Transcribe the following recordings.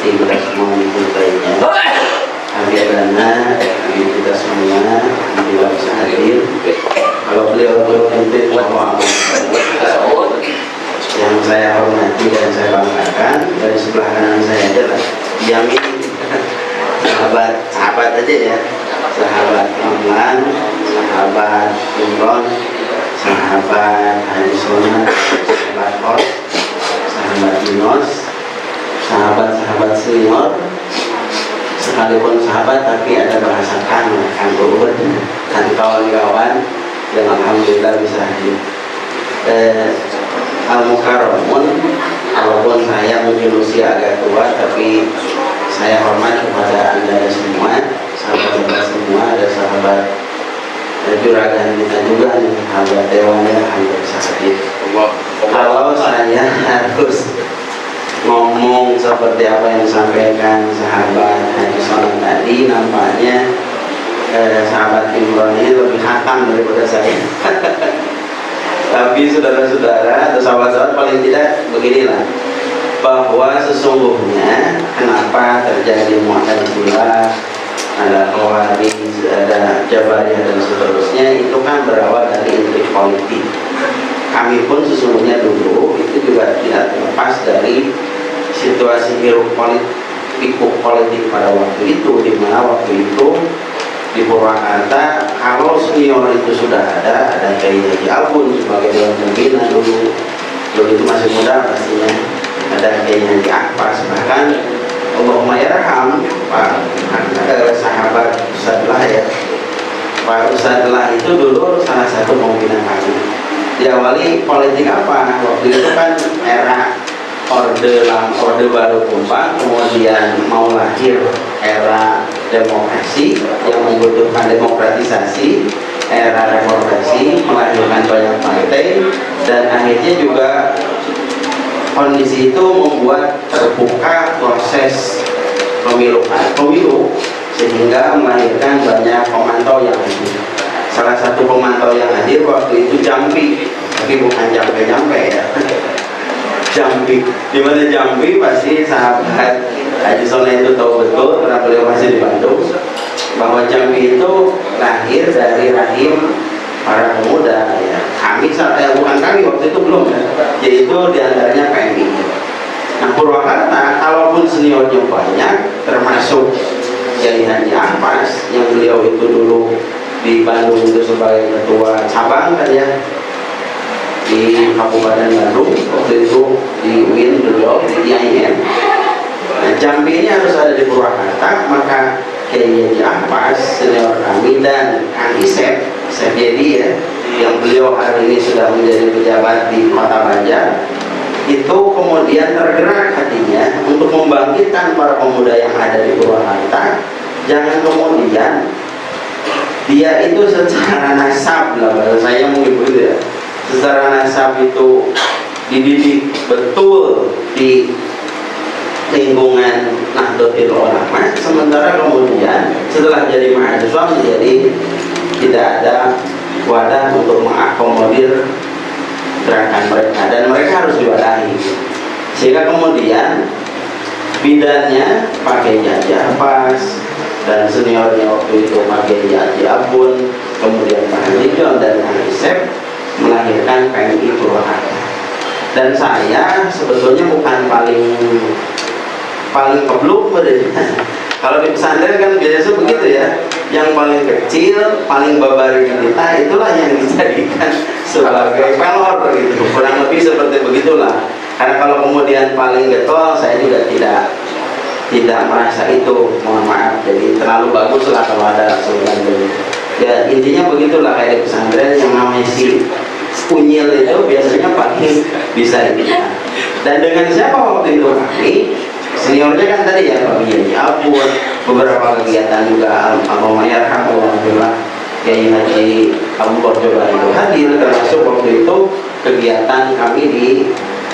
pasti kita semua mencintainya. Akhirnya kita semua tidak bisa hadir. Kalau beliau berhenti, yang saya hormati dan saya banggakan, dari sebelah kanan saya adalah Yamin, sahabat aja ya, sahabat Imran, sahabat Imron, sahabat Haji Sona, sahabat Hor, sahabat Dinos, sahabat senior, sekalipun sahabat tapi ada bahasa kan urut dan kawan-kawan yang alhamdulillah bisa hadir. Al-Mukarramun, walaupun saya mungkin usia agak tua, tapi saya hormat kepada anda semua, sahabat-sahabat semua, ada sahabat juragan kita juga, sahabat dewannya, hampir hadir. Kalau saya harus ngomong seperti apa yang disampaikan sahabat Haji Sonan tadi, nampaknya sahabat Imron ini lebih hatam daripada saya. Tapi saudara-saudara atau sahabat-sahabat, paling tidak beginilah, bahwa sesungguhnya kenapa terjadi Mu'tazilah, ada Khawarij, ada Jabariyah dan seterusnya, itu kan berawal dari intrik politik. Kami pun sesungguhnya dulu itu juga tidak terlepas dari situasi hiruk politik pada waktu itu, di mana waktu itu di Purwakarta, kalau senior itu sudah ada Kiai Haji Albun sebagai dewan pembina dulu itu masih muda pastinya, ada Kiai Haji Akpas, bahkan Allahumma yarham Pak sahabat Ustadz Lah ya, Pak Ustadz Lah itu dulu salah satu pembina kami. Diawali politik apa? Waktu itu kan era orde baru tumpang, kemudian mau lahir era demokrasi yang membutuhkan demokratisasi, era reformasi melahirkan banyak partai, dan akhirnya juga kondisi itu membuat terbuka proses pemilu sehingga melahirkan banyak pemantau yang hadir. Salah satu pemantau yang hadir waktu itu Jambi, tapi bukan Jambi ya. Jambi, di mana Jambi pasti sahabat Haji Soleh itu tahu betul karena beliau masih di Bandung, bahwa Jambi itu lahir dari rahim para pemuda ya. Kami bukan kami waktu itu belum ya, yaitu diantaranya PMI. Nah Purwakarta, kalaupun seniornya banyak, termasuk Kiai Haji Akpas yang beliau itu dulu di Bandung itu sebagai ketua cabang kan ya, di Kabupaten Bandung, waktu itu di UIN beliau di IAIN. Nah, Jambi ini harus ada di Purwakarta, maka Kiai Haji Akpas senior kami dan Kang Isep jadi ya, yang beliau hari ini sudah menjadi pejabat di Kota Banjar, itu kemudian tergerak hatinya untuk membangkitkan para pemuda yang ada di Purwakarta. Jangan kemudian dia itu secara nasab lah, bahasa saya mungkin begitu ya, secara nasab itu dididik betul di lingkungan Nahdlatul Ulama, sementara kemudian setelah jadi mahasiswa menjadi tidak ada wadah untuk mengakomodir gerakan mereka, dan mereka harus diwadahi, sehingga kemudian bidannya pakai Haji Akpas dan seniornya waktu itu pakai Haji Abun, kemudian Pak Haji John dan Kang Isep melahirkan PMI Purwakarta. Dan saya sebetulnya bukan paling kebluk kalau di pesantren kan biasanya begitu ya, yang paling kecil, paling babarin kita, itulah yang dijadikan sebagai pelor gitu, kurang lebih seperti begitulah. Karena kalau kemudian paling getol, saya juga tidak merasa itu, mohon maaf. Jadi terlalu bagus lah kalau ada slogan dulu. Ya intinya begitulah, kayak di pesantren yang namanya si unyil itu biasanya paling bisa ini. Dan dengan siapa waktu itu kami? Seniornya kan tadi ya Pak Haji Abun, beberapa kegiatan juga Allahumma yarham alhamdulillah Kiai Haji Abu Bakar juga itu hadir, termasuk waktu itu kegiatan kami di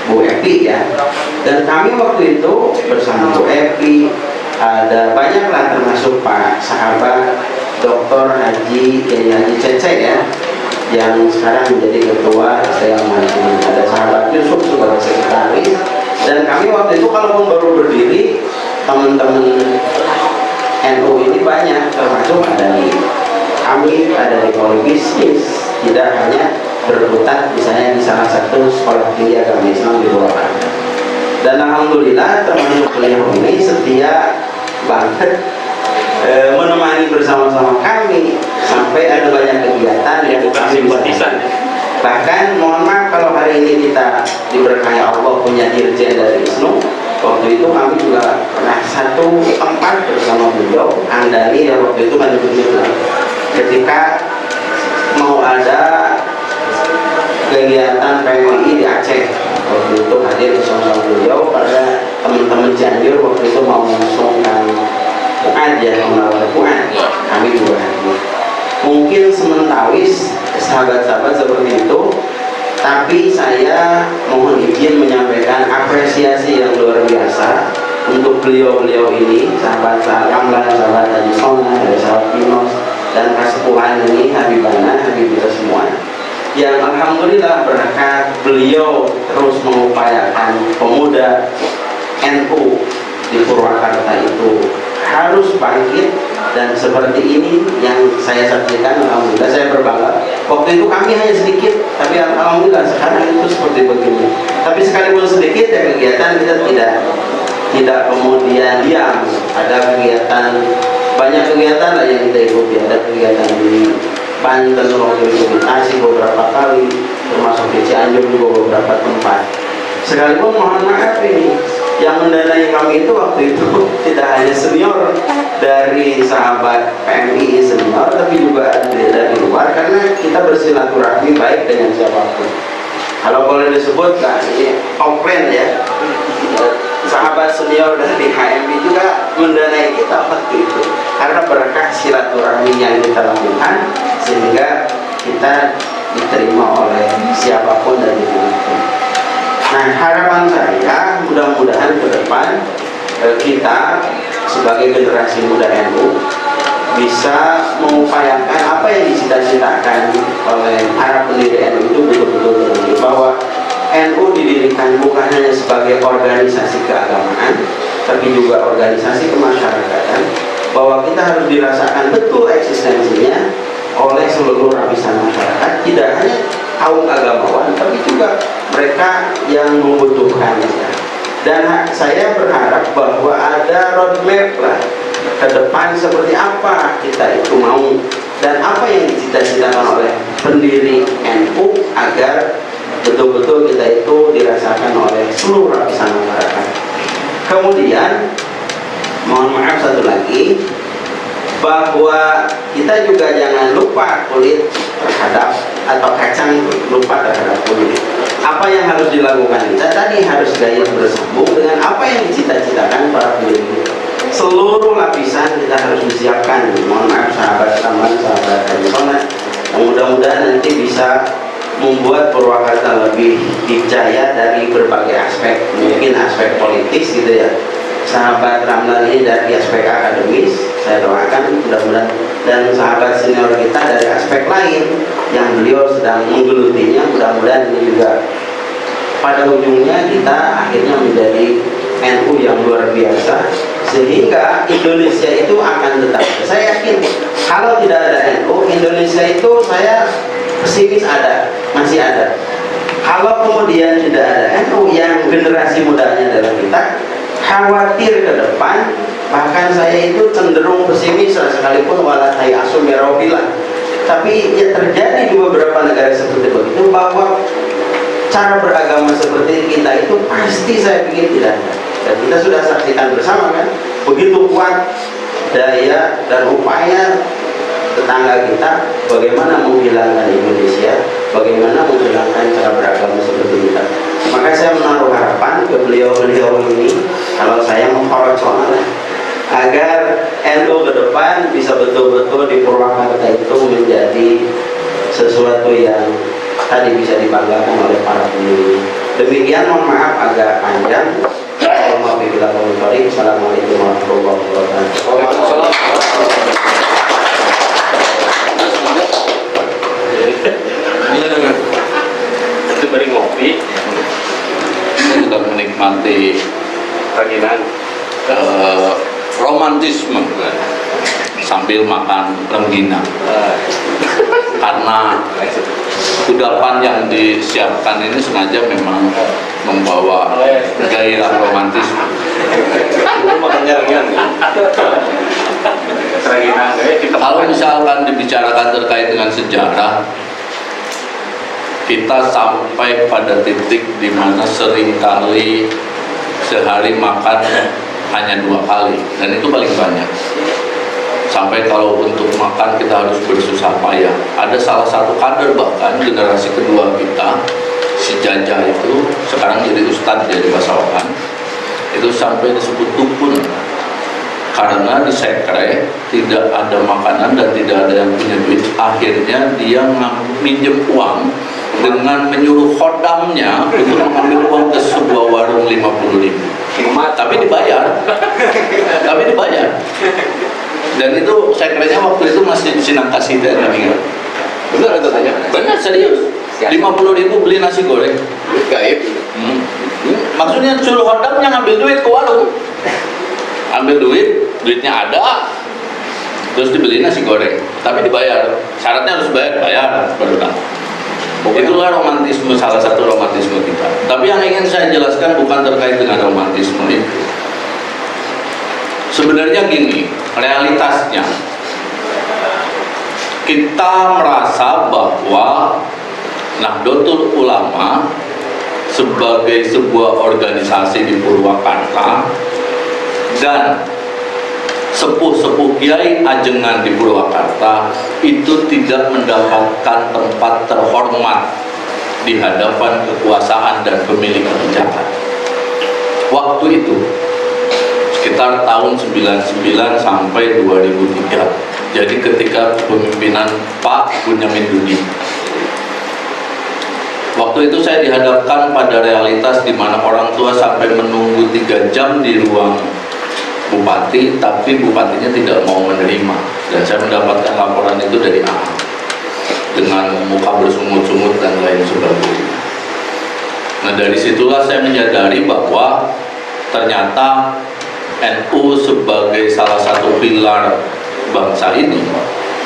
Bu Epi ya. Dan kami waktu itu bersama Bu Epi ada banyaklah, termasuk Pak sahabat Dr. Haji Kiai Haji Cece ya, yang sekarang menjadi ketua SDM, ada sahabat Yusuf sebagai sekretaris. Dan kami waktu itu kalaupun baru berdiri teman-teman NU ini banyak, termasuk ada di kami, ada di Polibisnis, tidak hanya berputar misalnya di salah satu sekolah tinggi agama Islam di Purwakarta. Dan alhamdulillah termasuk beliau ini setia banget menemani bersama-sama kami sampai ada banyak kegiatan yang simpatisan. Bahkan mohon maaf kalau hari ini kita diberkahi Allah punya dirjen dari ISNU, waktu itu kami juga pernah satu tempat bersama beliau, Andali yang waktu itu kan juga ketika mau ada kegiatan PMI di Aceh, waktu itu hadir bersama beliau pada teman-teman Cianjur waktu itu mau mengusungkan aja mengawal Quran, kami juga hadir. Mungkin sementawis sahabat-sahabat seperti itu, tapi saya mohon izin menyampaikan apresiasi yang luar biasa untuk beliau-beliau ini, sahabat Ramlan, sahabat Haji Sona, sahabat Pinos, dan Kasepuhan ini, Habibana, Habib kita semua, yang alhamdulillah berkat beliau terus mengupayakan pemuda NU di Purwakarta itu harus bangkit, dan seperti ini yang saya saksikan, alhamdulillah saya berbangga. Waktu itu kami hanya sedikit, tapi alhamdulillah sekarang itu seperti begini. Tapi sekalipun sedikit ya kegiatan kita tidak kemudian diam. Ada kegiatan, banyak kegiatan lah yang kita ikuti. Ada kegiatan di Banten, waktu itu di Tasik beberapa kali, termasuk di Cianjur juga beberapa tempat. Sekalipun mohon maaf ini, yang mendanai kami itu waktu itu tidak hanya senior dari sahabat PMI senior, tapi juga ada dari luar, karena kita bersilaturahmi baik dengan siapapun. Kalau boleh disebut kan ini offline ya, sahabat senior dari HMI juga mendanai kita waktu itu karena berkah silaturahmi yang kita lakukan, sehingga kita diterima oleh siapapun dari itu. Nah, harapan saya mudah-mudahan ke depan kita sebagai generasi muda NU bisa mengupayakan apa yang dicita-citakan oleh para pendiri NU itu betul-betul terwujud, bahwa NU didirikan bukan hanya sebagai organisasi keagamaan, tapi juga organisasi kemasyarakatan, bahwa kita harus dirasakan betul eksistensinya oleh seluruh lapisan masyarakat, tidak hanya kaum agamawan, tapi juga mereka yang membutuhkan. Dan saya berharap bahwa ada roadmap lah ke depan seperti apa kita itu mau, dan apa yang dicita-citakan oleh pendiri NU agar betul-betul kita itu dirasakan oleh seluruh lapisan masyarakat. Kemudian mohon maaf satu lagi, bahwa kita juga jangan lupa kulit terhadap, atau kacang lupa terhadap kulit. Apa yang harus dilakukan kita tadi harus gaya bersambung dengan apa yang dicita-citakan para pendiri. Seluruh lapisan kita harus disiapkan. Mohon maaf sahabat teman, sahabat Haji, mudah-mudahan nanti bisa membuat Purwakarta lebih dicaya dari berbagai aspek, mungkin aspek politis gitu ya. Sahabat Ramlan ini dari aspek akademis, saya doakan mudah-mudahan, dan sahabat senior kita dari aspek lain yang beliau sedang menggelutinya, mudah-mudahan ini juga pada ujungnya kita akhirnya menjadi NU yang luar biasa, sehingga Indonesia itu akan tetap. Saya yakin kalau tidak ada NU, Indonesia itu saya pesimis masih ada. Kalau kemudian tidak ada NU, yang generasi mudanya adalah kita, khawatir ke depan, bahkan saya itu cenderung pesimis sekalipun walatai asumirobilah, tapi ya terjadi di beberapa negara seperti begitu, bahwa cara beragama seperti kita itu pasti saya pikir tidak ada. Dan kita sudah saksikan bersama kan, begitu kuat daya dan upaya tetangga kita bagaimana menghilangkan Indonesia, bagaimana menghilangkan cara beragama seperti kita. Maka saya menaruh harapan ke beliau-beliau ini, kalau saya mengkhorocona agar NU ke depan bisa betul-betul di Purwakarta itu menjadi sesuatu yang tadi bisa dibanggakan oleh para pendiri. Demikian, mohon maaf agak panjang. Assalamualaikum warahmatullahi wabarakatuh. Waalaikumsalam. Itu beri ngopi, kita menikmati ranginan romantisme sambil makan rengginang, karena kudapan yang disiapkan ini sengaja memang membawa gairah romantisme. Makannya rengginang. Kalau misalkan dibicarakan terkait dengan sejarah, kita sampai pada titik di mana seringkali sehari makan hanya 2 kali, dan itu paling banyak. Sampai kalau untuk makan kita harus bersusah payah. Ada salah satu kader bahkan generasi kedua kita, si Jaja itu sekarang jadi ustadz di Pasawahan, itu sampai disebut dukun karena di sekre tidak ada makanan dan tidak ada yang punya duit. Akhirnya dia minjem uang dengan menyuruh khodamnya untuk mengambil uang ke sebuah warung 50.000, tapi dibayar. Dan itu sekrenya waktu itu masih di Sinangkasi dan Benar itu tanya. benar, serius. 50.000 beli nasi goreng. Gaib. Maksudnya suruh khodamnya ngambil duit ke warung, ambil duitnya ada, terus dibeli nasi goreng, tapi dibayar. Syaratnya harus bayar baru datang. Itulah romantisme, salah satu romantisme kita. Tapi yang ingin saya jelaskan bukan terkait dengan romantisme itu. Sebenarnya gini, realitasnya kita merasa bahwa Nahdlatul Ulama sebagai sebuah organisasi di Purwakarta dan sepuh-sepuh kiai ajengan di Purwakarta itu tidak mendapatkan tempat terhormat di hadapan kekuasaan dan pemilik kebijakan. Waktu itu sekitar tahun 99 sampai 2003. Jadi ketika kepemimpinan Pak Bunyamin Dudi. Waktu itu saya dihadapkan pada realitas di mana orang tua sampai menunggu 3 jam di ruang bupati, tapi bupatinya tidak mau menerima, dan saya mendapatkan laporan itu dari A dengan muka bersungut-sungut dan lain sebagainya. Nah, dari situlah saya menyadari bahwa ternyata NU sebagai salah satu pilar bangsa ini,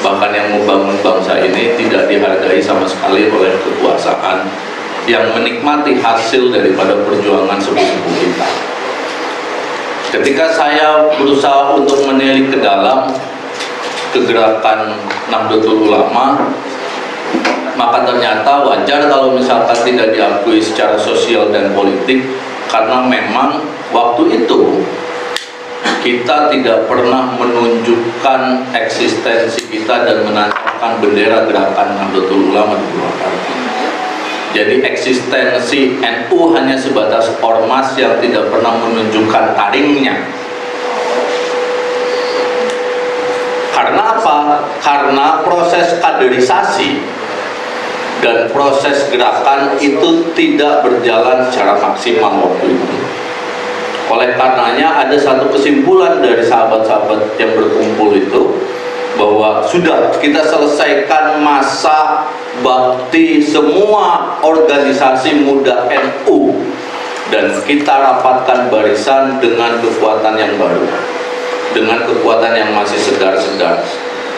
bahkan yang membangun bangsa ini, tidak dihargai sama sekali oleh kekuasaan yang menikmati hasil daripada perjuangan sepuh-sepuh kita. Ketika saya berusaha untuk menilik ke dalam kegerakan Nahdlatul Ulama, maka ternyata wajar kalau misalkan tidak diakui secara sosial dan politik, karena memang waktu itu kita tidak pernah menunjukkan eksistensi kita dan menancapkan bendera gerakan Nahdlatul Ulama di Purwakarta. Jadi eksistensi NU hanya sebatas ormas yang tidak pernah menunjukkan taringnya. Karena apa? Karena proses kaderisasi dan proses gerakan itu tidak berjalan secara maksimal waktu itu. Oleh karenanya ada satu kesimpulan dari sahabat-sahabat yang berkumpul itu, bahwa sudah kita selesaikan masa bakti semua organisasi muda NU dan kita rapatkan barisan dengan kekuatan yang baru, dengan kekuatan yang masih segar-segar.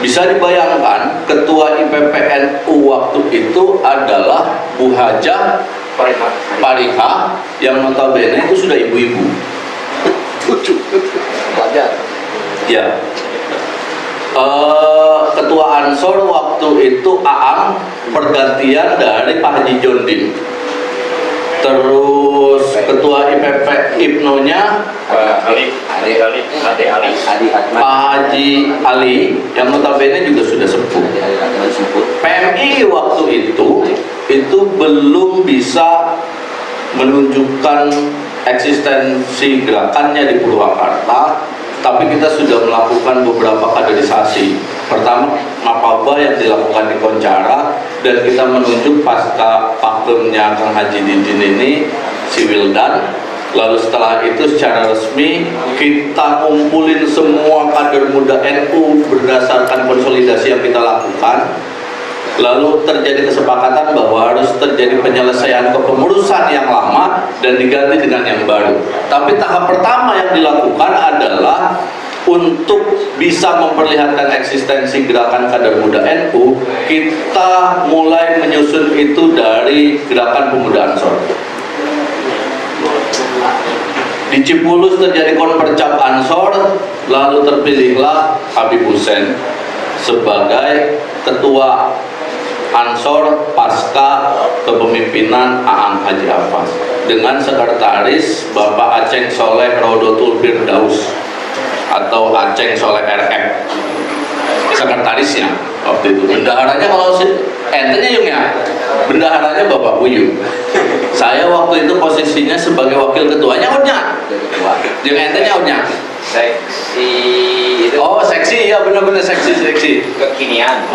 Bisa dibayangkan ketua IPPNU waktu itu adalah Bu Hajah Pariha yang notabene itu sudah ibu-ibu. Lucu. Wajar. Ya. Ketua Ansor waktu itu Aang pergantian dari Pak Haji Jondin. Terus ketua IPP IPNO-nya Pak Haji Ali yang notabene juga sudah sepuh. PMI waktu itu belum bisa menunjukkan eksistensi gerakannya di Purwakarta, tapi kita sudah melakukan beberapa kaderisasi. Pertama, Mapaba yang dilakukan di Koncara, dan kita menunjuk pasca pakemnya Kang Haji Didin ini, si Wildan. Lalu setelah itu secara resmi kita kumpulin semua kader muda NU berdasarkan konsolidasi yang kita lakukan. Lalu terjadi kesepakatan bahwa harus terjadi penyelesaian kepengurusan yang lama dan diganti dengan yang baru. Tapi tahap pertama yang dilakukan adalah untuk bisa memperlihatkan eksistensi gerakan kader muda NU, kita mulai menyusun itu dari gerakan pemuda Ansor. Di Cipulus terjadi konpercap Ansor, lalu terpilihlah Habib Hussein sebagai ketua Ansor pasca kepemimpinan Aang Haji Hafaz dengan sekretaris Bapak Aceng Soleh Rodotul Firdaus atau Aceng Soleh RF sekretarisnya waktu itu. Bendaharanya kalau entenya Yung ya, bendaharanya Bapak Uyung. Saya waktu itu posisinya sebagai wakil ketuanya Unya. Yang entenya Unya. Seksi itu Oh seksi, ya benar-benar seksi. kekinian.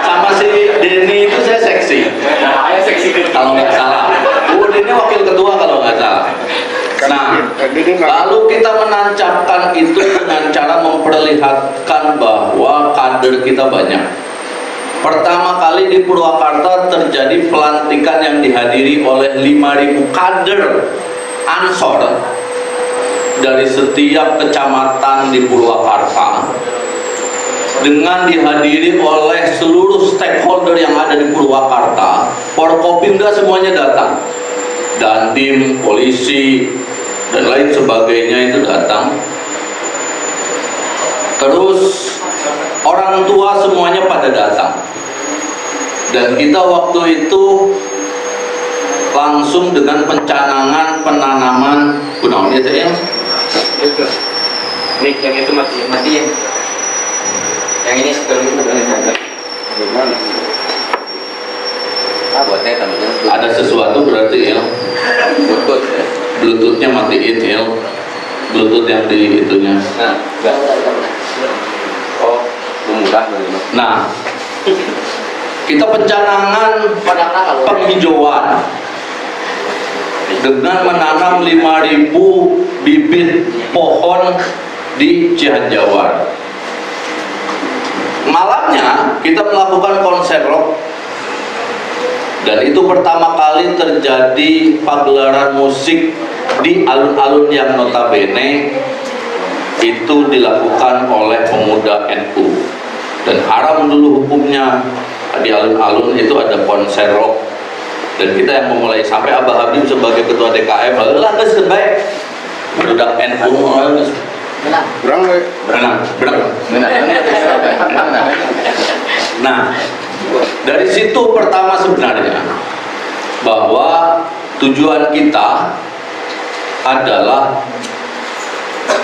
Sama si Denny itu saya seksi. Nah, saya seksi kekinian. Kalau nggak salah. Denny wakil ketua kalau nggak salah. Nah, lalu kita menancapkan itu dengan cara memperlihatkan bahwa kader kita banyak. Pertama kali di Purwakarta terjadi pelantikan yang dihadiri oleh 5.000 kader Ansor dari setiap kecamatan di Purwakarta, dengan dihadiri oleh seluruh stakeholder yang ada di Purwakarta. Forkopimda semuanya datang, Dandim, polisi, dan lain sebagainya itu datang. Terus orang tua semuanya pada datang. Dan kita waktu itu langsung dengan pencanangan penanaman gunung itu ya. Nik yang itu matiin. Yang ini sebelum itu Gimana? Buatnya tambahnya Ada sesuatu berarti ya. butut ya. Bluetoothnya matiin ya. Bluetooth yang di itunya. Nah, enggak. Oh, mudah bagaimana? Nah, kita pencanangan penghijauan dengan menanam 5.000 bibit pohon di Cihanjawar. Malamnya kita melakukan konser rock, dan itu pertama kali terjadi pagelaran musik di alun-alun yang notabene itu dilakukan oleh pemuda NU, dan haram dulu hukumnya di alun-alun itu ada konser rock. Dan kita yang memulai, sampai Abah Habib sebagai ketua DKM, lah sebaik budak NU berenang. Nah, dari situ pertama sebenarnya bahwa tujuan kita adalah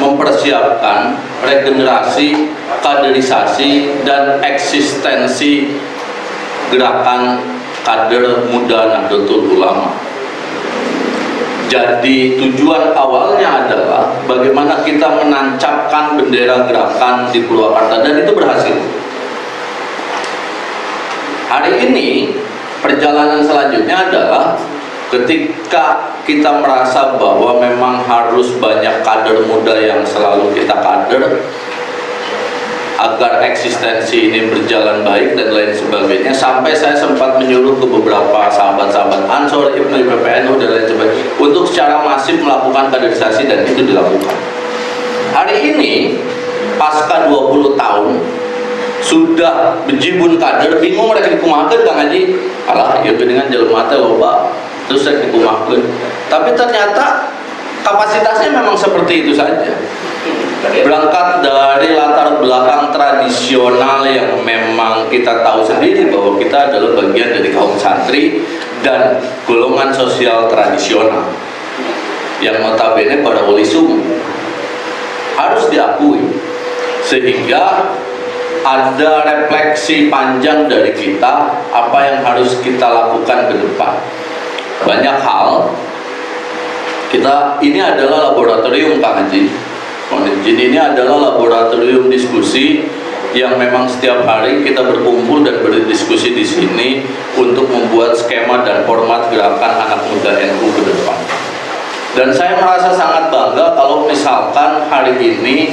mempersiapkan regenerasi, kaderisasi, dan eksistensi gerakan kader muda Nahdlatul Ulama. Jadi tujuan awalnya adalah bagaimana kita menancapkan bendera gerakan di Purwakarta, dan itu berhasil. Hari ini perjalanan selanjutnya adalah ketika kita merasa bahwa memang harus banyak kader muda yang selalu kita kader agar eksistensi ini berjalan baik dan lain sebagainya, sampai saya sempat menyuruh ke beberapa sahabat-sahabat Ansor, IPNU, PPNU dan lain sebagainya untuk secara masif melakukan kaderisasi, dan itu dilakukan. Hari ini pasca 20 tahun sudah bejibun kader, bingung mereka dikumahakeun Kang Haji. Alah, ya dengan jelema teh loba terus saya dikumahakeun. Tapi ternyata kapasitasnya memang seperti itu saja. Berangkat dari latar belakang tradisional yang memang kita tahu sendiri bahwa kita adalah bagian dari kaum santri dan golongan sosial tradisional yang notabene pada wali sumu, harus diakui. Sehingga ada refleksi panjang dari kita apa yang harus kita lakukan ke depan. Banyak hal. Kita ini adalah laboratorium Kang Haji. Ini adalah laboratorium diskusi yang memang setiap hari kita berkumpul dan berdiskusi di sini untuk membuat skema dan format gerakan anak muda NU ke depan. Dan saya merasa sangat bangga kalau misalkan hari ini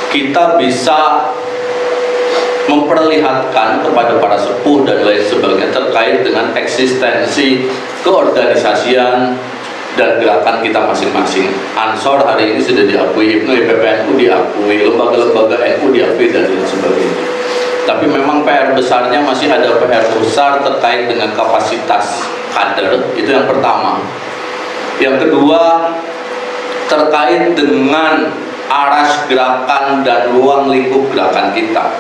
kita bisa memperlihatkan kepada para sepuh dan lain sebagainya terkait dengan eksistensi keorganisasian, dan gerakan kita masing-masing. Ansor hari ini sudah diakui, IPMI, PPNU diakui, lembaga-lembaga NU diakui, dan lain sebagainya. Tapi memang PR besarnya masih ada PR besar terkait dengan kapasitas kader, itu yang pertama. Yang kedua, terkait dengan aras gerakan dan ruang lingkup gerakan kita.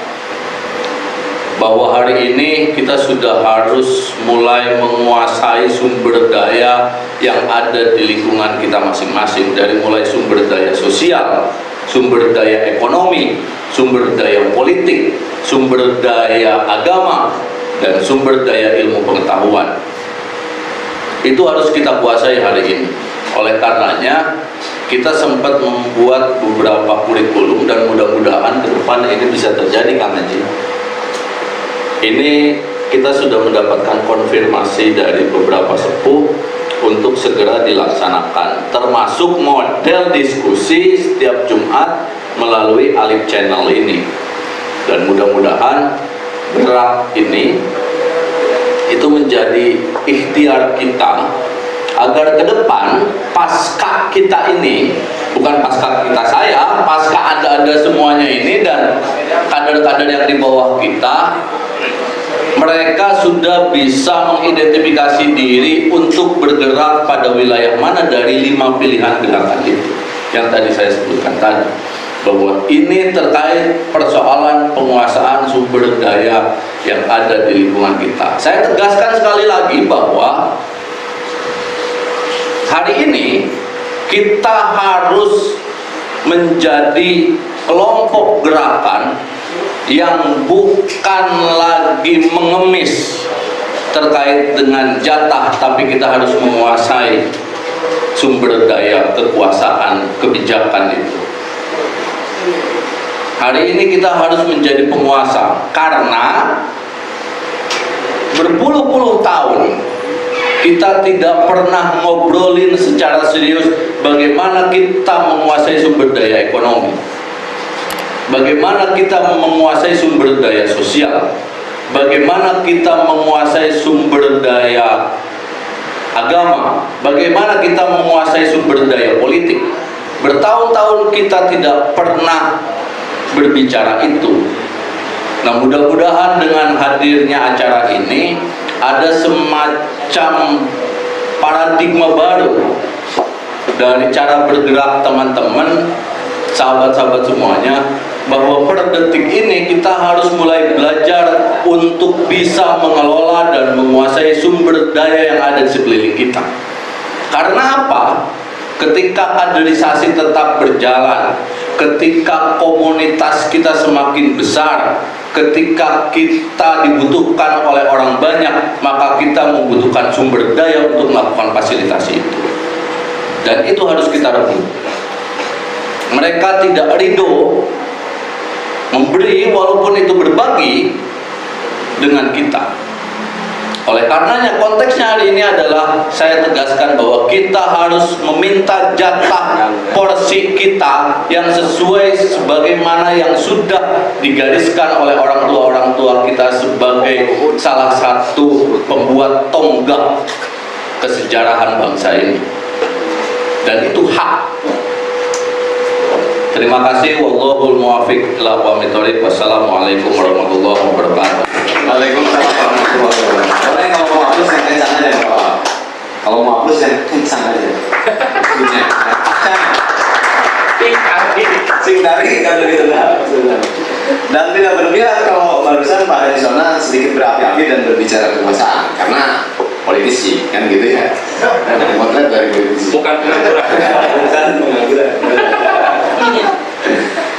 Bahwa hari ini kita sudah harus mulai menguasai sumber daya yang ada di lingkungan kita masing-masing, dari mulai sumber daya sosial, sumber daya ekonomi, sumber daya politik, sumber daya agama, dan sumber daya ilmu pengetahuan. Itu harus kita kuasai hari ini. Oleh karenanya kita sempat membuat beberapa kurikulum, dan mudah-mudahan ke depan ini bisa terjadi, Kang Haji. Ini kita sudah mendapatkan konfirmasi dari beberapa sepuh untuk segera dilaksanakan, termasuk model diskusi setiap Jumat melalui Alif Channel ini. Dan mudah-mudahan gerak ini itu menjadi ikhtiar kita agar ke depan pasca kita ini, bukan pasca kita saya, pasca Anda semuanya ini dan kader-kader yang di bawah kita, mereka sudah bisa mengidentifikasi diri untuk bergerak pada wilayah mana dari 5 pilihan gerakan itu yang tadi saya sebutkan tadi, bahwa ini terkait persoalan penguasaan sumber daya yang ada di lingkungan kita. Saya tegaskan sekali lagi bahwa hari ini kita harus menjadi kelompok gerakan yang bukan lagi mengemis terkait dengan jatah, tapi kita harus menguasai sumber daya kekuasaan kebijakan itu. Hari ini kita harus menjadi penguasa, karena berpuluh-puluh tahun kita tidak pernah ngobrolin secara serius bagaimana kita menguasai sumber daya ekonomi, bagaimana kita menguasai sumber daya sosial, bagaimana kita menguasai sumber daya agama, bagaimana kita menguasai sumber daya politik. Bertahun-tahun kita tidak pernah berbicara itu. Nah, mudah-mudahan dengan hadirnya acara ini ada semacam paradigma baru dari cara bergerak teman-teman, sahabat-sahabat semuanya, bahwa per detik ini kita harus mulai belajar untuk bisa mengelola dan menguasai sumber daya yang ada di sekeliling kita. Karena apa? Ketika kaderisasi tetap berjalan, ketika komunitas kita semakin besar, ketika kita dibutuhkan oleh orang banyak, maka kita membutuhkan sumber daya untuk melakukan fasilitasi itu. Dan itu harus kita rebut. Mereka tidak ridho memberi walaupun itu berbagi dengan kita. Oleh karenanya konteksnya hari ini adalah saya tegaskan bahwa kita harus meminta jatah porsi kita yang sesuai sebagaimana yang sudah digariskan oleh orang tua kita sebagai salah satu pembuat tonggak kesejarahan bangsa ini. Dan itu hak. Terima kasih. Wallahul muwaffiq ila aqwamit thoriq. Wassalamualaikum warahmatullahi wabarakatuh. Waalaikumsalam warahmatullahi wabarakatuh. Kalau yang mau hapus yang kencang aja, Pak. Kalau mau hapus yang kencang aja. Punya. Sing dari kan begitu dah. Dan tidak berlebihan kalau barusan Pak Harisona sedikit berapi-api dan berbicara kekuasaan, karena politisi kan gitu ya. Dan potret dari politisi. Bukan pengangguran.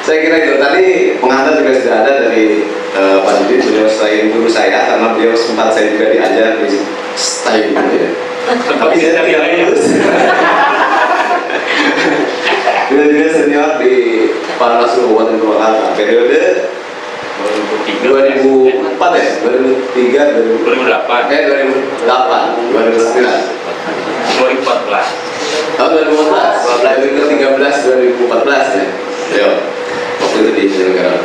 Saya kira itu tadi pengantar juga sudah ada dari Pak Didi, beliau selain guru saya karena beliau sempat saya juga diajar di style gitu ya. Tapi saya tidak lulus. Beliau juga senior di Panwaslu Kabupaten Purwakarta periode 2004 ya, 2003, 2008, 2009. Tahun 2014, 2013, 2014 ya. Yo, waktu itu di negara.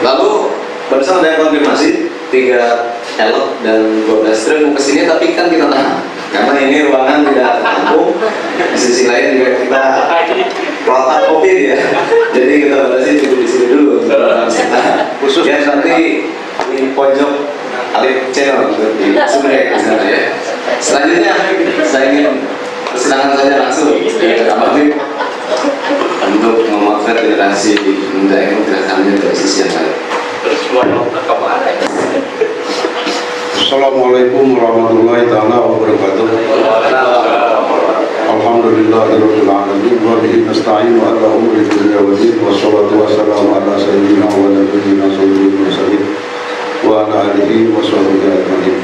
Lalu barusan ada yang konfirmasi 3 elok dan 12 truk mau kesini, tapi kan kita tahan. karena ini ruangan tidak tertampung. Di sisi lain juga kita pelotak kopi ya, jadi kita batasi cukup di sini dulu khusus ya, nanti di pojok Alif channel di Sumrek ya. Selanjutnya saya ingin persilakan saja langsung ke Abang Bim untuk memotret generasi muda yang gerakannya dari sisi yang lain. Assalamualaikum warahmatullahi taala wabarakatuh. Alhamdulillahirabbil alamin wa bihi nasta'in wa ala umuri dunya wa din wassalatu wassalamu ala sayyidina wa nabiyyina sayyidil mursalin wa ala alihi wa sahbihi ajmain.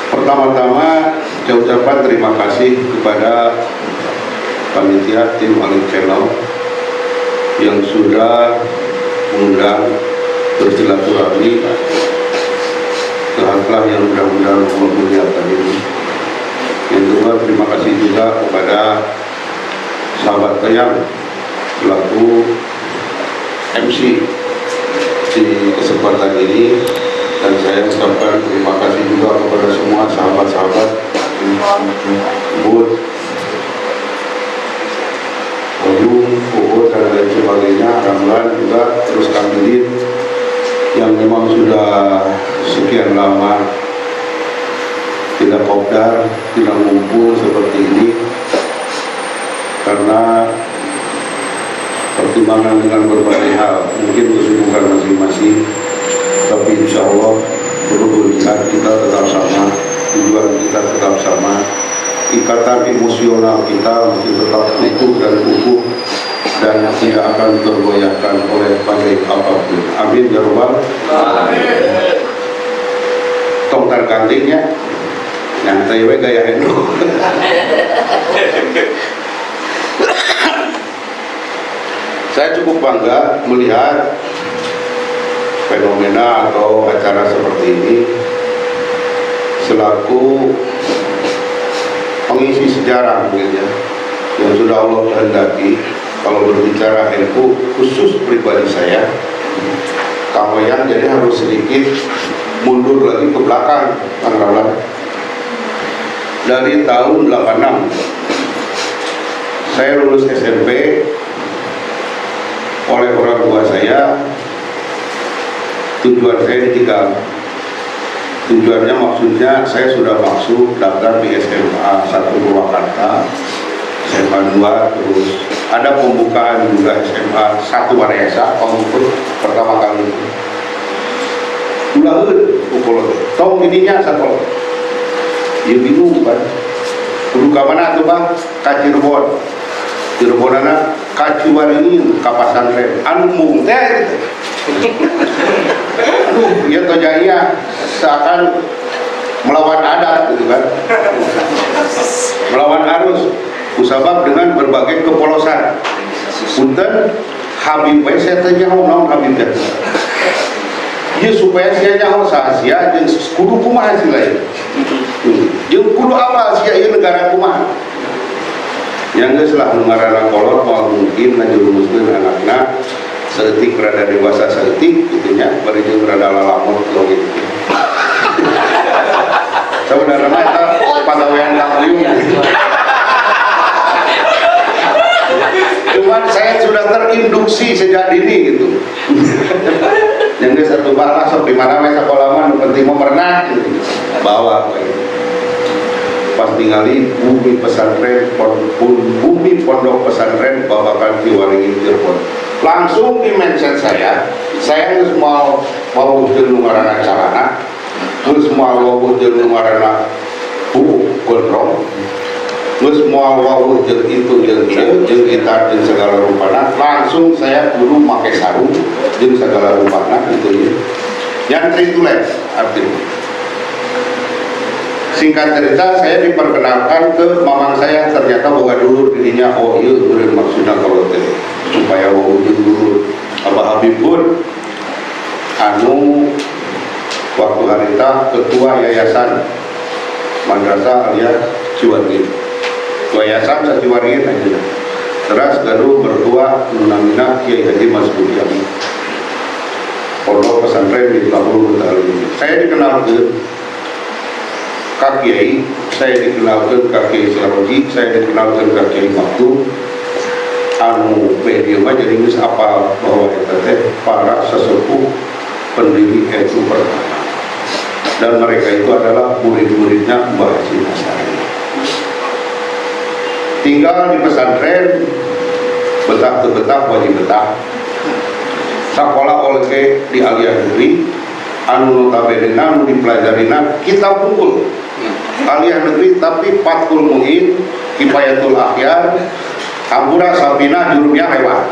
Pertama-tama saya ucapkan terima kasih kepada panitia tim Alif Channel yang sudah mengundang bersilaturahmi ke hal yang mudah-mudahan Allah muliakan ini. Yang kedua, terima kasih juga kepada sahabat Kayang selaku MC di kesempatan ini, dan saya ucapkan terima kasih juga kepada semua sahabat-sahabat Bud, Oyung, Puput, dan lain sebagainya, Ramlan juga, terus Kamilin yang memang sudah sekian lama tidak kopdar, tidak ngumpul seperti ini karena pertimbangan dengan berbagai hal, mungkin kesibukan masing-masing, tapi insya Allah perlu lihat kita tetap sama, tujuan kita tetap sama, ikatan emosional kita masih tetap utuh dan kukuh dan tidak akan tergoyahkan oleh badai apapun. Amin ya rabbal alamin. Tongkar gantingnya nyantai we gaya itu. Saya cukup bangga melihat fenomena atau acara seperti ini selaku pengisi sejarah mungkin ya, yang sudah Allah kehendaki. Kalau berbicara NU khusus pribadi saya, kawayan jadi harus sedikit mundur lagi ke belakang, Kang Ramlan. Dari tahun 86 saya lulus SMP oleh orang tua saya. Tujuan saya ditinggal. Tujuannya maksudnya saya sudah masuk daftar di SMA 1 Purwakarta, SMA 2, terus ada pembukaan juga SMA 1 Wanayasa pertama kali. Ulaheun ukul tong ininya satu. Ya bingung kan. Kudu ka mana tuh Bang? Ka Cirebon. Cirebonana ka Ciwaringin ka pasantren anu mung teh. Aduh, ya tojaya seakan melawan adat gitu kan. Melawan arus kusabab dengan berbagai kepolosan. Punten Habib we saya teh nyaho naon Habib teh. Ieu supaya sia nyaho sahasia jeung kudu kumaha sih lain. Jeung kudu apa sia ieu negara kumaha. Yang geus lah nu ngaranna kolot moal mungkin ngajurumuskeun anakna seetik berada dewasa seetik gitunya bari jeung berada lalamut gitu. Saudara eta pagawean Kang Uyung. Cuman saya sudah terinduksi sejak dini gitu. Yang satu balas sok di mana we sakolaman penting mau merenang gitu. Bawa gitu. Pas ningali bumi pesantren bumi pondok pesantren Babakan Ciwaringin Cirebon. Langsung di mindset saya harus mau jeung ngaranna calana, terus mau jeung ngaranna gondrong, terus mau jeung itu jeung gitar jeung segala rupana. Langsung saya kudu make sarung jeung segala rupana gitu ya. Nyantri tulen artinya. Singkat cerita, saya diperkenalkan ke mamang saya, ternyata boga dulur dirinya. Oh iya, bener maksudnya kalau teh supaya boga dulur Abah Habib pun anu waktu harita ketua yayasan Madrasah Aliyah Ciwaringin. Ketua yayasan sa Ciwaringin aja. Terus gaduh bertua namina Kiai Haji Mas Budi Ami. Pondok pesantren di Lahul Ta'ala. Saya dikenal ke Kak Kiai, saya dikenalkan Kak Kiai Siraroji, saya dikenalkan Kak Kiai Maktum. Anu media mah jadi geus apa bahwa eta teh para sesepuh pendiri NU pertama. Dan mereka itu adalah murid-muridnya Mbah Haji Asari. Tinggal di pesantren, betah teu betah wajib betah. Sekolah oleh di aliyah negeri, anu notabene anu dipelajarina kitab unggul. Aliyah negeri tapi Fathul Muin, Kifayatul Akhyar, Ampura Sabina jurumnya hewan.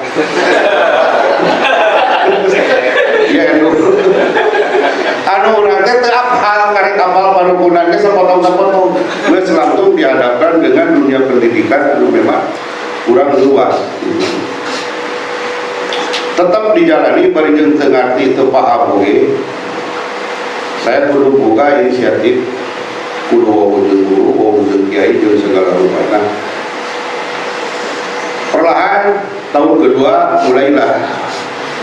Ya anu. Anu urang teh teu apal karek apal parukunan ge sapotong-sapotong. Geus langsung dihadapkan dengan dunia pendidikan anu memang kurang luas. Tetap dijalani bari jeung teu ngarti teu paham oge. Saya kudu buka inisiatif kudu wawujud guru, wawujud kiai jeung segala rupana. Perlahan tahun kedua mulailah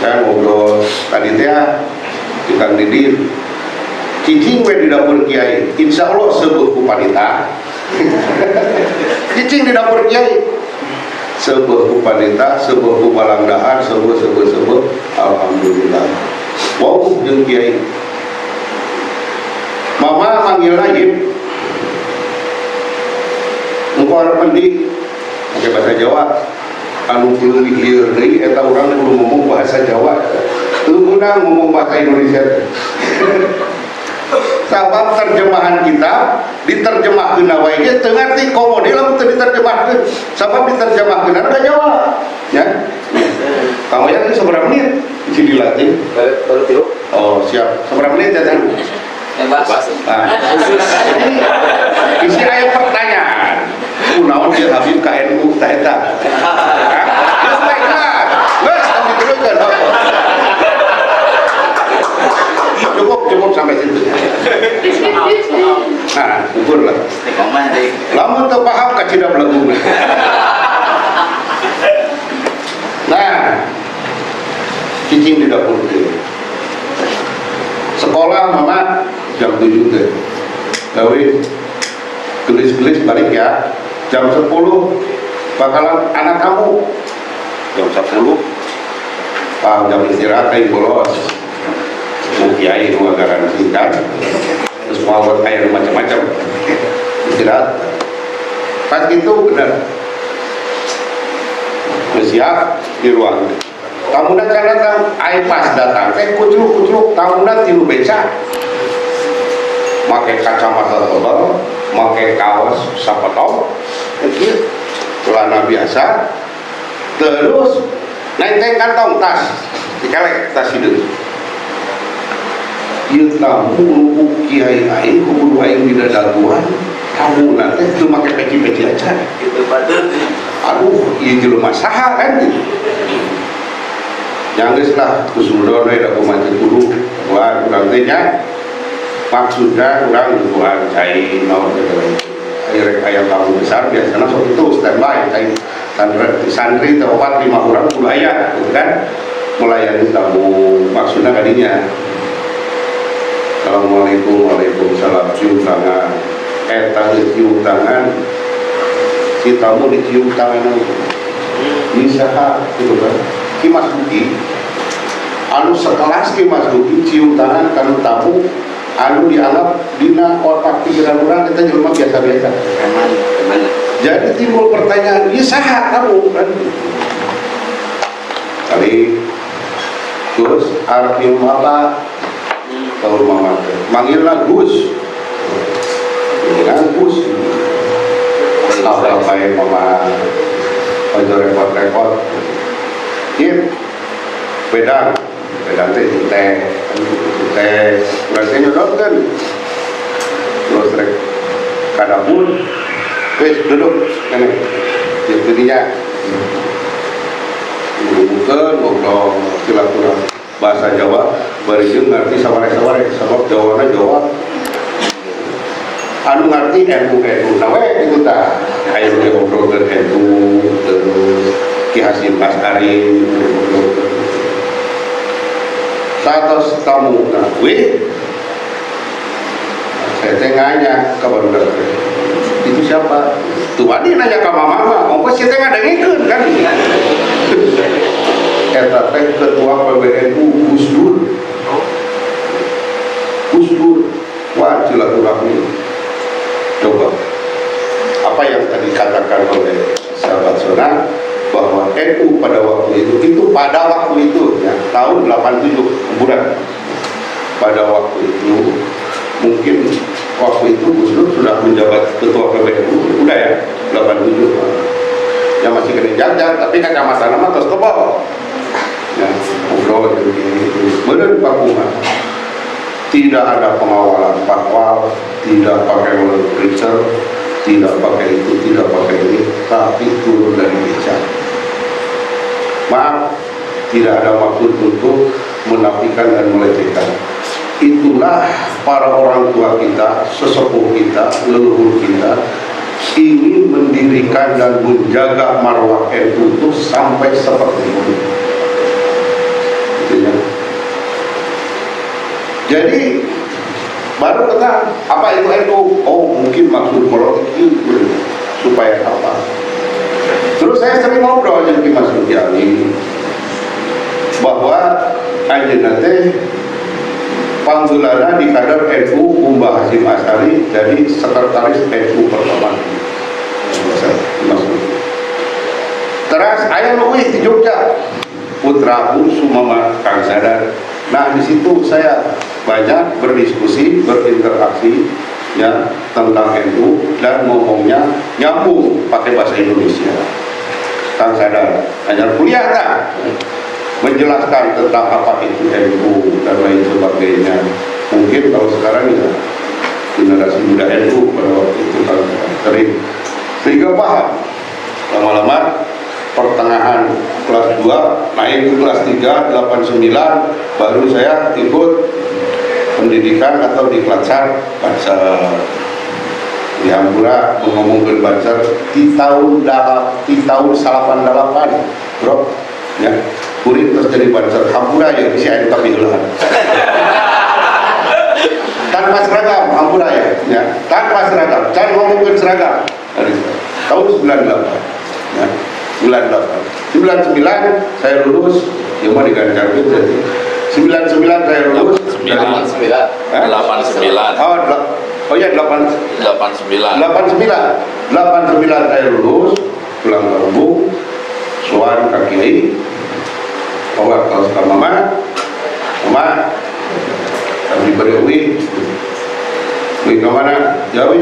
saya ngobrol tadi teh di Kang Didin cicing we di dapur kiai, insya Allah sebuah ku panita. Cicing di dapur kiai sebuah ku panita, sebuah ku balangdahar, sebuah alhamdulillah. Wow jeung kiai mama manggil Najib engkau harap mandi pakai bahasa Jawa anu belum liur deui eta urang belum ngomong bahasa Jawa teu guna ngomong bahasa Indonesia. Sabab terjemahan kita diterjemahkeun wae ge teu ngarti komode lamun teu diterjemahkeun. Sabab diterjemahkeun ada Jawa ya. Kamu ya seberapa menit di Latin? Baru tiru. Oh siap. Seberapa menit ya Tan? Yang bahas. Nah, isi ayat pertanyaan. Kunaon dia Habib KNU tah eta. Geus baiklah. Geus tapi teruskan. Cukup sampai situ. Nah, ukur lah. Lamun teu paham kacidam lagu. Nah, cicing di dapur dia. Sekolah mama jam 7 teh. Gawe gelis-gelis balik ya. Jam 10 bakalan anak kamu. Jam 10 jam istirahat kayak bolos. Mau kiai nu agaran singkat. Terus mau buat air macam-macam. Istirahat. Pas itu benar. Siap di ruang. Tamunan kan datang, air pas datang, kucluk tamunan tilu beca, pakai kacamata tebal, pakai kaos sapotong, kecil, celana biasa, terus naik kantong tas, dikelek tas hidup. Ieu tamu nu kiai aing kudu aing di dadaguan, tamunan teh teu make peci-peci aja. Kitu patut. Aduh, ieu jelema saha kan gitu. Yang lah kusudon da kumaha kudu buat urang teh nya maksudna urang buat cai naon teh aya tamu besar biasana sok itu standby cai santri teh 4-5 urang kudu aya gitu kan melayani tamu maksudna kadinya Assalamualaikum waalaikumsalam cium tangan eta cium tangan si tamu dicium tangan ini saha gitu kan Ki Mas Duki anu sekelas Ki Mas Duki cium tangan kanu tamu anu dianggap dina otak pikiran orang kita jelema biasa-biasa. Jadi timbul pertanyaan, "Ieu saha kamu?" kan. Kali terus arep ilmu apa? Tahu mama teh. Manggilna Gus. Dengan Gus. Apa yang mama ojo repot-repot. Kip, pedang teh berarti nyodotkan terus rek kadapun wes duduk kan jadinya bukan ngobrol silaturahmi bahasa Jawa bari ngerti saware-saware sabab Jawana Jawa anu ngerti NU nawe itu tah ayo ngobrol ke NU terus Ki Hasyim Asy'ari satos tamu nah saya saya nanya ke baru datang, itu siapa? Tuh Wadi nanya ke mama, ongkos saya nggak ada ngikut kan? Eta teh ketua PBNU Gus Dur, wah silaturahmi. Coba apa yang tadi katakan oleh sahabat Sona bahwa NU pada waktu itu pada waktu itu ya, tahun 87 bulan pada waktu itu mungkin waktu itu Gus Dur sudah menjabat ketua PBNU udah ya 87 ya masih kena jajar tapi kacamata nama terus tebal ya ngobrol gitu bener Pak Kumar tidak ada pengawalan fatwa, tidak pakai preacher, tidak pakai itu, tidak pakai ini, tapi turun dari meja. Maaf, tidak ada maksud untuk menafikan dan melecehkan. Itulah para orang tua kita, sesepuh kita, leluhur kita ingin mendirikan dan menjaga marwah NU itu sampai seperti itu. Gitu ya. Jadi baru kata apa itu NU? Oh mungkin maksud politik supaya apa? Terus saya sering ngobrol dengan Mas Rudiali bahwa anjeunna teh panggeulana di kader NU Mbah Hasyim Asy'ari jadi sekretaris NU pertama. Terus aya nu di Jogja putraku Sumama Kang Sadar. Nah di situ saya banyak berdiskusi, berinteraksi ya tentang NU dan ngomongnya nyambung pakai bahasa Indonesia. Kang Sadar hanya kuliah kan menjelaskan tentang apa itu NU dan lain sebagainya. Mungkin kalau sekarang ya generasi muda NU pada waktu itu kan sering sehingga paham. Lama-lama pertengahan kelas 2 naik ke kelas 3 89 baru saya ikut pendidikan atau diklatcar Banser di Hampura mengomongkan Banser di tahun 88 bro ya kuring terus jadi Banser Hampura ya bisa ada tapi dulu tanpa seragam Hampura ya tanpa seragam jangan ngomongin seragam tahun 98 ya 99 saya lulus ya mau diganjar gitu 99 saya lulus 89 oh ya 89 saya lulus pulang kampung soal Kak Kiai bawa kaos ke mama kami beri uwi kemana jauh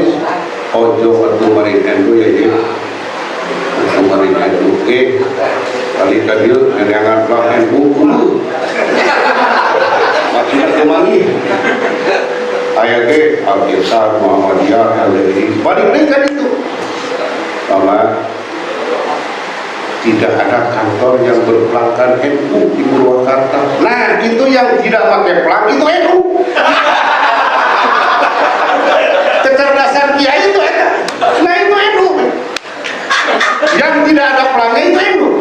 ojo waktu marin NU ya kemarin NU kali tadi nerangan Bang NU maksudnya kemangi ayah ke Al-Qisar Muhammadiyah LDI balik kan itu sama tidak ada kantor yang berpelangkan NU di Purwakarta. Nah itu yang tidak pakai pelang itu NU. Kecerdasan kiai itu ada. Nah itu NU. Yang tidak ada pelangnya itu NU.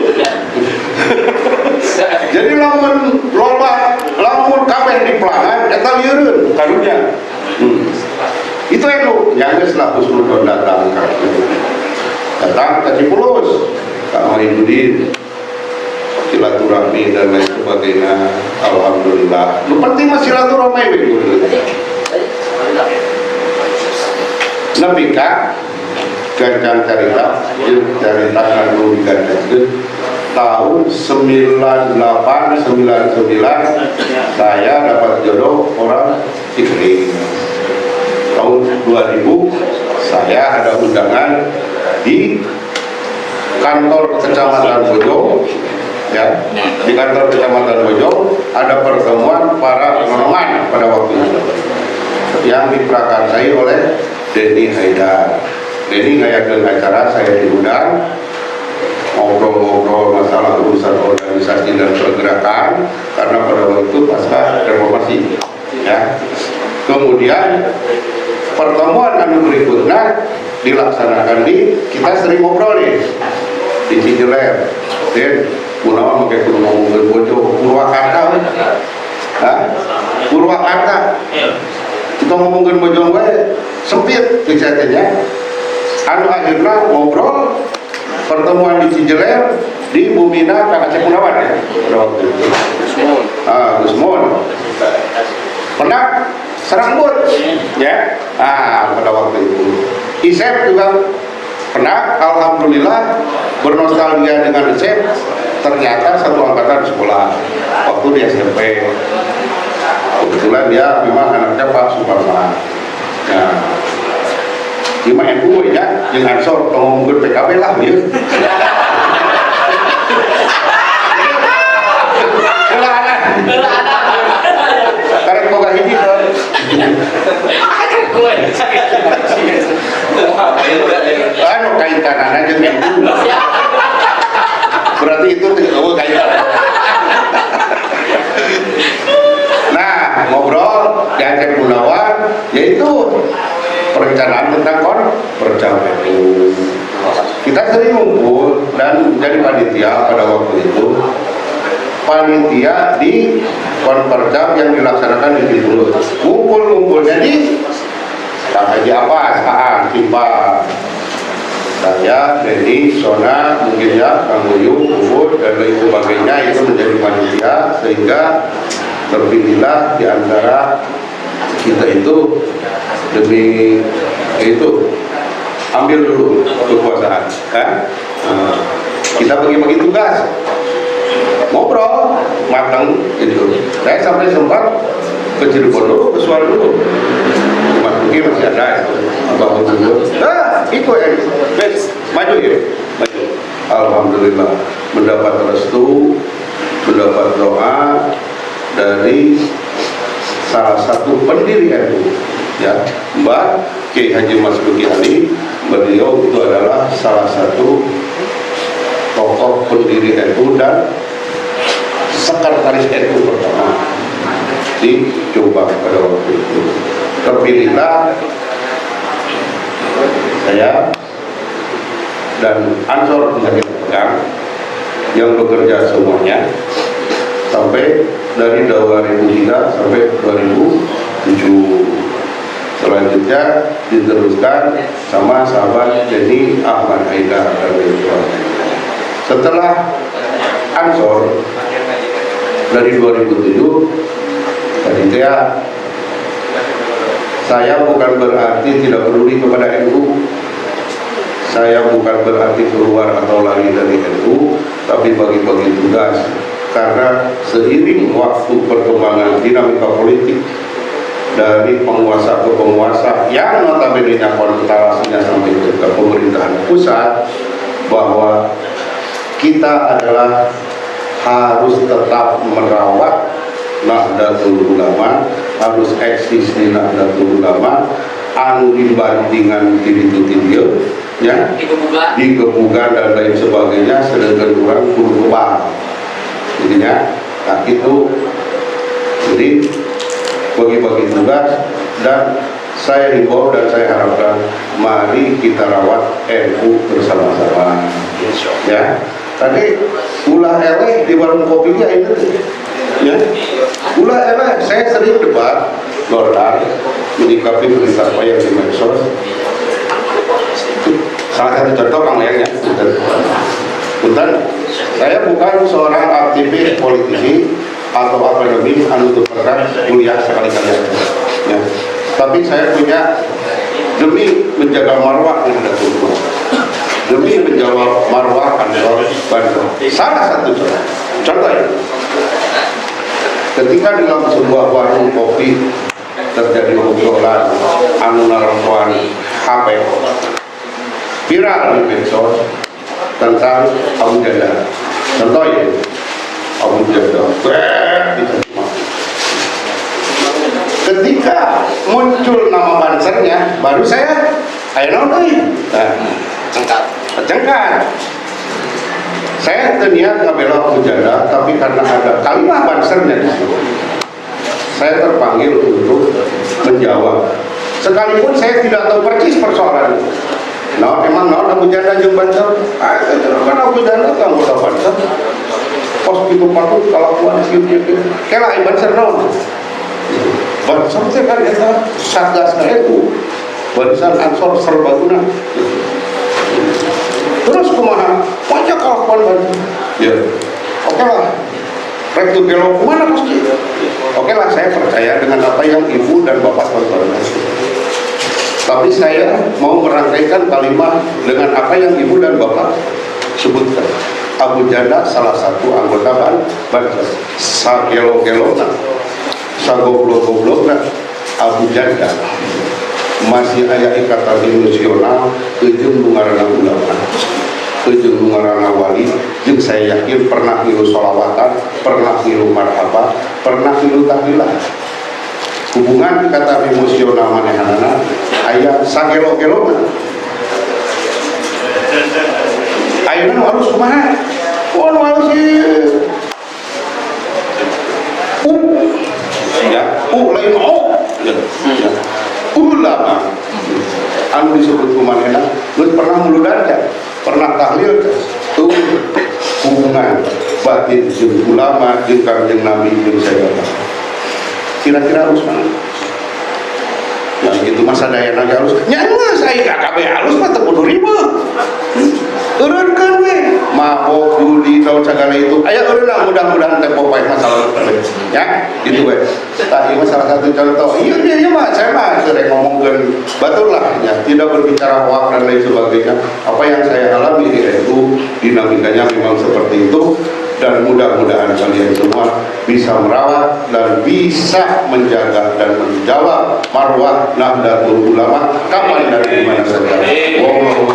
Jadi lamun loba lamun kabeh di pelangan eta lieureun karunya. Itu NU. Yang geus Husnudon datang ke Cipulus. Kak Mahyudin silaturahmi dan lain sebagainya. Alhamdulillah. Lu penting masih silaturahmi begitu. Nabi Kak ganjang cerita nganu diganjang tahun 9899 saya dapat jodoh orang Cikri. Tahun 2000 saya ada undangan di kantor Kecamatan Bojo ya di kantor Kecamatan Bojo ada pertemuan para norman pada waktu itu yang diprakarsai oleh Denny Haidar. Denny ngayakeun acara, saya diundang ngobrol-ngobrol masalah urusan organisasi dan pergerakan karena pada waktu itu pasca reformasi ya. Kemudian pertemuan anu berikutnya dilaksanakan di kita sering ngobrol nih di Cijeler dan kunaon make kudu ngomongkeun Bojo Purwakarta Purwakarta itu kita ngomongin bojong gue sempit risetnya. Anu akhirnya ngobrol pertemuan di Cijeler di Bumina Kang Aceh Gunawan ya pada waktu itu. Gus Mon pernah serambut ya pada waktu itu. Isep juga pernah, alhamdulillah bernostalgia dengan Isep, ternyata satu angkatan sekolah waktu di SMP. Kebetulan dia memang anaknya Pak Suparman. Nah, di NU ya, yang Ansor ngomongin PKB lah ya. Karena boga hiji anu kaitanana jeung NU. Berarti itu tidak kaitan. Nah, ngobrol di Aceh Gunawan yaitu perencanaan tentang perjalanan itu. Kita sering ngumpul dan jadi panitia pada waktu itu. Panitia di konperjam yang dilaksanakan di Timur. Ngumpul jadi tak aja apa saat timpa saya, Dedi, Sona, mungkin ya, Kang Uyung, Ubud, dan lain sebagainya itu menjadi panitia sehingga terpilihlah di antara kita itu demi itu ambil dulu kekuasaan kan? Kita bagi-bagi tugas ngobrol matang itu. Saya sampai sempat ke Cirebon dulu, ke Suara dulu, Mas Buki masih ada itu Abang dulu. Itu yang maju ya, maju. Alhamdulillah mendapat restu, mendapat doa dari salah satu pendiri NU ya, Mbak Kiai Haji Mas Duki Ali. Beliau itu adalah salah satu tokoh pendiri NU dan sekretaris NU pertama di Jombang pada waktu itu. Terpilihlah saya dan Ansor yang kita pegang yang bekerja semuanya sampai dari 2003 sampai 2007. Selanjutnya diteruskan sama sahabat Denny Ahmad Haidar dan lain-lain. Setelah Ansor dari 2007 panitia, saya bukan berarti tidak peduli kepada NU. Saya bukan berarti keluar atau lari dari NU, tapi bagi-bagi tugas. Karena seiring waktu perkembangan dinamika politik dari penguasa ke penguasa yang notabene-nya konsentrasinya sampai ke pemerintahan pusat, bahwa kita adalah harus tetap merawat Nahdlatul Ulama, harus eksis di Nahdlatul Ulama, anu dibandingan tiditu-tidieu ya, digebukan dan lain sebagainya, sedangkan orang kudu kebal. Jadinya, nah itu jadi bagi-bagi tugas, dan saya himbau dan saya harapkan mari kita rawat NU bersama-sama ya. Tadi ulah eleh di warung kopinya itu ya, ulah eleh. Saya sering debat Lordar menyikapi berita apa yang di medsos. Salah satu contoh Kang Leang ya, punten, saya bukan seorang aktivis politisi atau akademik anu pernah kuliah sekali-kali ya. Tapi saya punya demi menjaga marwah Nahdlatul Ulama, demi menjawab marwah Ansor Bandung. Salah satu contoh ya, ketika dalam sebuah warung kopi terjadi obrolan anu narkoan HP viral di medsos tentang Abu Janda. Contoh ya, Abu Janda ketika muncul nama bansernya, baru saya ayo nonton cengkat. Saya terniat ngebela Abu Janda, tapi karena ada kalimat bansernya di situ, saya terpanggil untuk menjawab. Sekalipun saya tidak tahu persis persoalan itu. Nah, emang Abu Janda jeung banser? Kan Abu Janda kan udah banser. Pos itu patut kalakuan kieu-kieu. Kela banser naon? Bansor teh kan eta Satgas NU, Barisan Ansor Serbaguna. Terus kumaha? Pajak kalakuan Bansor. Ya, oke lah. Rek tuh kelo kemana pasti? Oke lah, saya percaya dengan apa yang ibu dan bapak tonton. Tapi saya mau merangkaikan kalimat dengan apa yang ibu dan bapak sebutkan. Abu Janda salah satu anggota Bansor. Sagelo-gelona, sagoblok-goblokna Abu Janda masih aya ikatan emosional jeung ngaranna ulama, jeung ngaranna wali, jeung saya yakin pernah ngilu sholawatan, pernah ngilu marhaba, pernah ngilu tahlilan. Hubungan ikatan emosional manehanana aya sagelo-gelona. Ayeuna harus kumaha? Harus ya, lain ulama anu disebut kumanehna geus pernah muludankan, pernah tahlil tuh hubungan batin jeung ulama jeung Kanjeng Nabi jeung sahabat. Kira-kira harus mana? Yang itu masa daya naga halus nyanyi saya KKB halus mah teu kudu ribet. Urunkeun we mabok judi tahun segala itu aya urang mudah-mudahan tempo baik masalah ya gitu we. Tadi salah satu contoh iya mah saya mah sering ngomongkeun batur lah ya, tidak berbicara hoak dan lain sebagainya. Apa yang saya alami di NU dinamikanya memang seperti itu, dan mudah-mudahan kalian semua bisa merawat dan bisa menjaga dan menjawab marwah Nahdlatul Ulama kapan dan di mana saja. Wallahu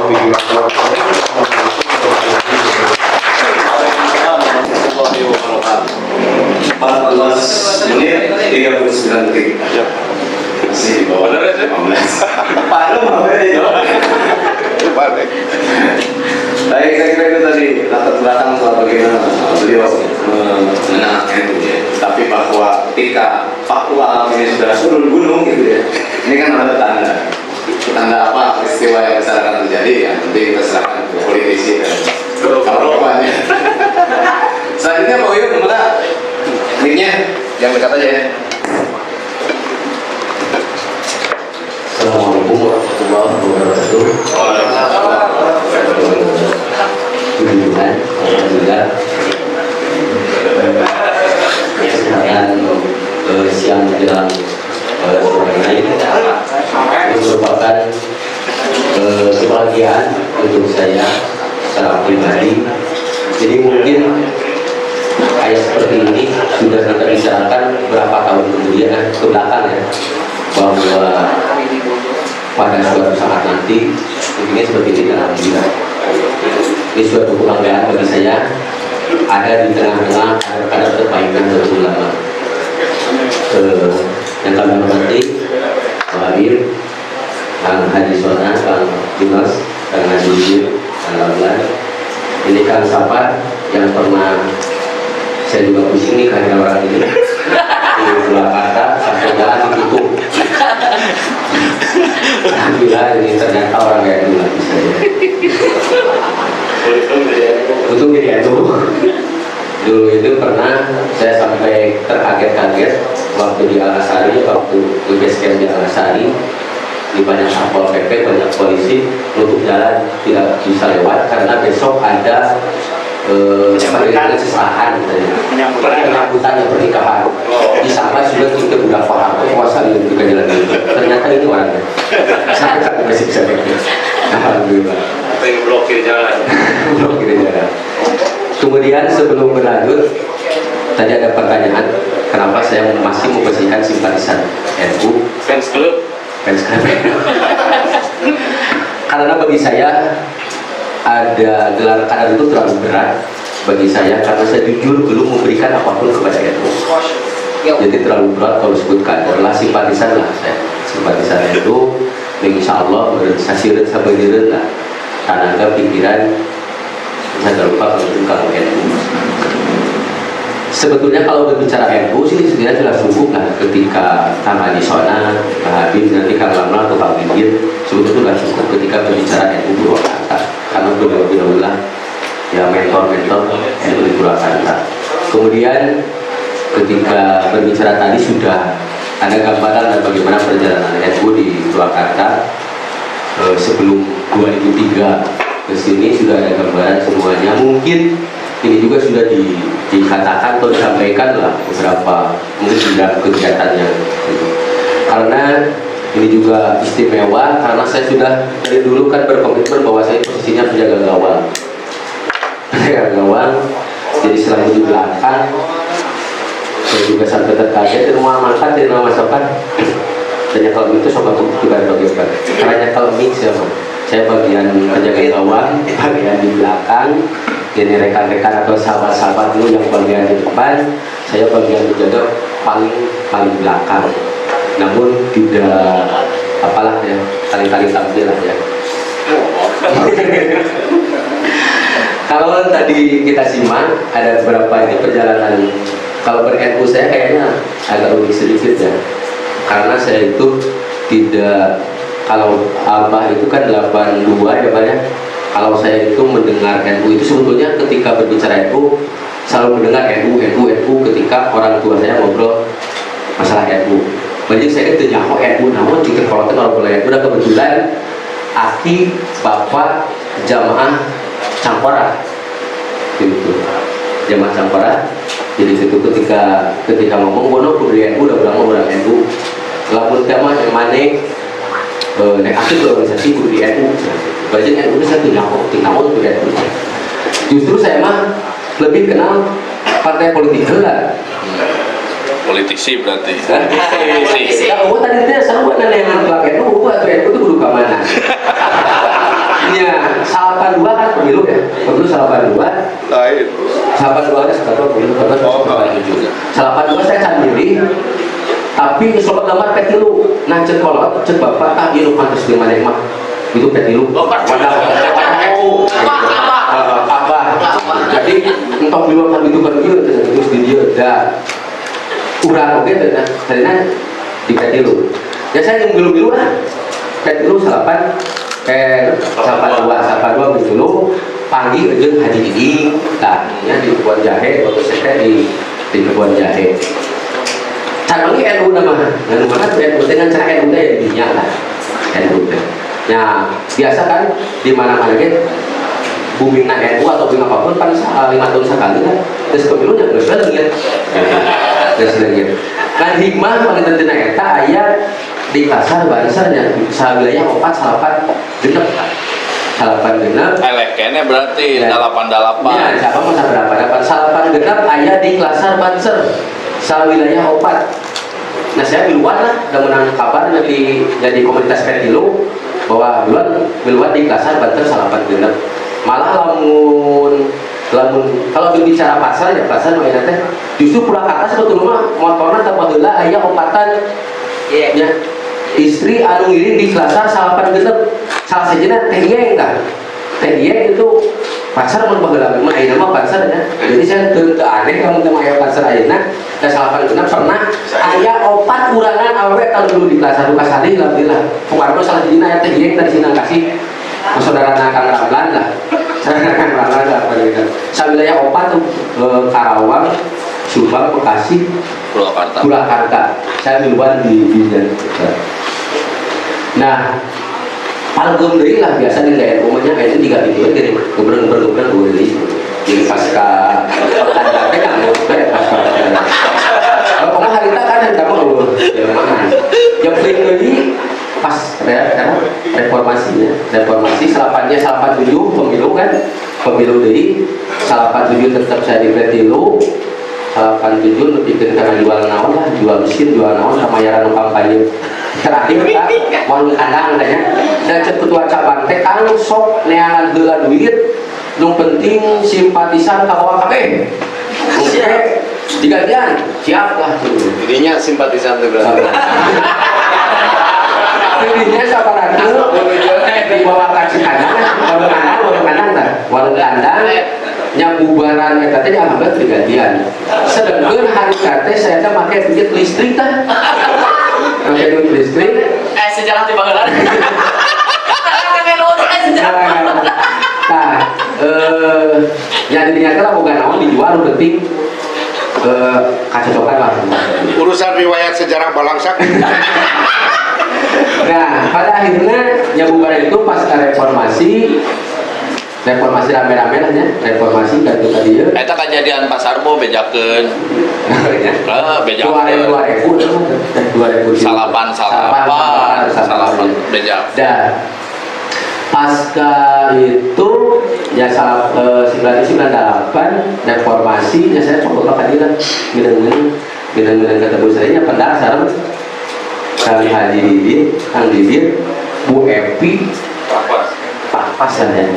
14 menit 39 detik. Masih di bawah 15. Palu mau ya. Balik. Baik, saya kira itu tadi latar belakang soal bagaimana beliau menenangkan gitu ya. Tapi bahwa ketika Papua ini sudah turun gunung gitu ya, ini kan ada tanda apa peristiwa yang besar akan terjadi, yang penting kita serahkan ke politisi dan kawan-kawannya. Selanjutnya Pak Uyup kemana? Mic-nya yang dekat aja ya. Assalamualaikum warahmatullahi wabarakatuh. Alhamdulillah kesehatan siang menjelang sore ini merupakan kebahagiaan untuk saya secara pribadi. Jadi mungkin ayat seperti ini sudah kita bicarakan berapa tahun kemudian ke belakang ya, bahwa pada suatu saat nanti mungkin seperti ini. Alhamdulillah ini suatu kebanggaan bagi saya ada di tengah-tengah kadar perbaikan ulama. Yang kami hormati Pak Habib, Kang Haji Sona, Kang Dimas, Kang Haji Yusuf, Kang Lamlan, ini Kang Sapa yang pernah saya juga pusing nih karena orang ini di Purwakarta sampai jalan ditutup. Alhamdulillah ini ternyata orang kayak dulu lagi saya. Untuk jadi itu dulu itu pernah saya sampai terkaget-kaget waktu di Al-Asari, waktu UBSKM di Al-Asari, di banyak satpol PP, banyak polisi nutup jalan, tidak bisa lewat karena besok ada kesalahan penyambutan yang pernikahan. Di sana sudah kita sudah paham puasa di jalan itu. Ternyata ini orangnya. Sampai tak masih bisa. Alhamdulillah. Pengen blokir jalan. Blokir jalan. Kemudian sebelum berlanjut, tadi ada pertanyaan, kenapa saya masih membersihkan simpatisan NU? Fans club. Karena bagi saya ada gelar kader itu terlalu berat bagi saya, karena saya jujur belum memberikan apapun kepada NU. Jadi terlalu berat kalau disebut kader lah, simpatisan lah saya. Simpatisan NU, insya Allah organisasi sampai diri lah. Tenaga pikiran saya terlupa kalau NU. Sebetulnya kalau berbicara NU sih sebenarnya jelas cukup lah, ketika Kang Haji Sona, Kang Habib, nanti Kang Lamla atau Kang Bingir, sebetulnya sudah cukup ketika berbicara NU Purwakarta, karena beliau lah ya mentor-mentor NU di Purwakarta. Kemudian ketika berbicara tadi sudah ada gambaran dan bagaimana perjalanan NU di Purwakarta sebelum 2003 ke sini. Sudah ada gambaran semuanya. Mungkin ini juga sudah dikatakan atau disampaikan lah beberapa mungkin sudah kegiatannya. Karena ini juga istimewa karena saya sudah dari dulu kan berkomitmen bahwa saya posisinya penjaga gawang. Penjaga gawang, jadi selalu di belakang. Saya juga sampai terkaget rumah makan di rumah masakan. Tanya kalau itu sobat juga bagaimana? Karena kalau mix ya, saya bagian penjaga gawang, bagian di belakang. Jadi rekan-rekan atau sahabat-sahabat dulu yang bagian di depan, saya bagian menjaga paling belakang. Namun tidak apalah ya, kali-kali tampil lah ya. Kalau tadi kita simak ada beberapa ini perjalanan. Kalau ber-NU saya kayaknya agak unik sedikit ya, karena saya itu tidak, kalau Abah itu kan 82 ya Pak ya. Kalau saya itu mendengar NU itu sebetulnya ketika berbicara NU selalu mendengar NU ketika orang tua saya ngobrol masalah NU. Banyak saya itu nyaho NU, namun jika kalau boleh NU udah kebetulan aki bapak jamaah Cangkora gitu, jamaah Cangkora. Jadi itu ketika ngomong bono kudu NU udah bilang orang NU. Lamun tema yang mana nek aktif organisasi kudu di NU. Banyak NU itu satu nyaho, tinggal kudu NU. Justru saya mah lebih kenal partai politik lah. Politisi berarti. Politisi. Ya, tadi dia sama nanya yang pakai NU atau NU itu kudu ke mana? Ya, 82 kan pemilu ya. Pemilu 82. Lain. 82 ada 82 pemilu, 82 saya can milih. Tapi sobat lamar petilu. Nah, cek kolot, cek bapak tak ieu pantes di mana mah. Itu petilu. Abah. Jadi entok di luar itu kan terus di dia dah. Urang oke teh karena di petilu. Ya saya yang bilu-bilu lah. Petilu 82 begitu panggil jeung Haji Didi tadinya di Kebun Jahe waktu saya di Kebun Jahe cara ini NU nama NU dengan cara NU ya didinya lah NU ya biasa kan di mana-mana gitu booming NU atau booming apapun kan 5 tahun sekali kan terus pemilunya terus lagi kan hikmah paling tentunya eta aya di kasar barisanya wilayah 4 salapan genep Elekene berarti 88. Ya, siapa masa berapa? Salapan genep aya di Klasar Banser wilayah 4. Nah saya biluan lah udah menang kabar jadi komunitas petilu bahwa biluan di Klasar Banser salapan genep. Malah lamun kalau berbicara pasar ya pasar mah teh justru Purwakarta sebetulnya motorna teu baheula aya opatan ya istri anu ngiring di Klasar salapan genep salah satunya Teh Dieng kan Teh Dieng itu pasar mun baheula mah ayeuna mah pasar ya jadi saya teu aneh kamu teh aya pasar ayeuna da salapan genep pernah aya 4 urangan awewe kalau dulu di Klasar Lukasari alhamdulillah pokoknya salah satunya aya Teh Dieng tadi sina kasih saudara Kang Ramlan lah Kang Ramlan lah wilayah 4 tuh Karawang Subang Bekasi Purwakarta saya duluan di nah palgum deui lah biasa di daerah umumnya itu 3 gitu jadi gebreng deui jadi pasca ada kan kalau kamu harita kan yang kamu yang paling deui pas reformasi salapannya 87 pemilu kan pemilu deui 87 tetap saya di petilu 87 lebih ke karena jual naon lah jual mesin jual naon sama yaran numpang kayu terakhir kan mau kandang katanya dan ketua cabang teh kan sok neangan heula duit nu penting simpatisan ka bawah kabeh oke digantian siap lah Jadinya simpatisan tuh berarti. jadinya sabarana di bawah kaki kanan warung kandang yang bubaran eta teh alhamdulillah digantian sedangkan hari kate saya teh make duit listrik tah pakai duit listrik Sejarah di Bangladesh. nah yang dinyatakan boga naon dijual penting kecocokan lah. Urusan riwayat sejarah Balangsak. Nah, pada akhirnya nyabubaran itu pasca reformasi rame-rame lah ya, reformasi kan itu tadi ya. Eta kejadian Pasar Bo bejakeun. Bejakeun. 2000 Salapan bejak. Dan pasca itu ya 1998 reformasi ya saya coba tadi lah bilang ketemu saya pendak sareng Kang Haji Didin, Bu Epi, pas ya.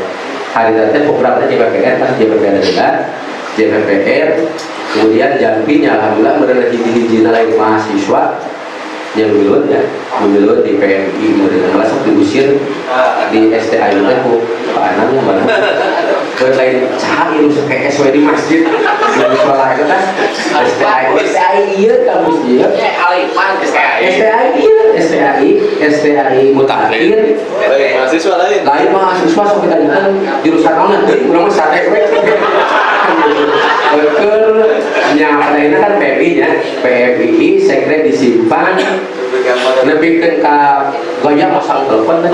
Hari tadi programnya JPPR, pas JPPR adalah JPPR, kemudian Jampinya alhamdulillah merendah hiji lain mahasiswa yang dulu di PMI malah diusir di STI itu Pak Anam yang mana lain cahaya itu kayak SW di masjid di sekolah itu kan STI iya kampus iya STI mutakhir Mahasiswa lain. mahasiswa so kita kan jurusan mana tadi kurang mah sate we pada ini kan PMI sekret disimpan lebihkan ke gaya masang telepon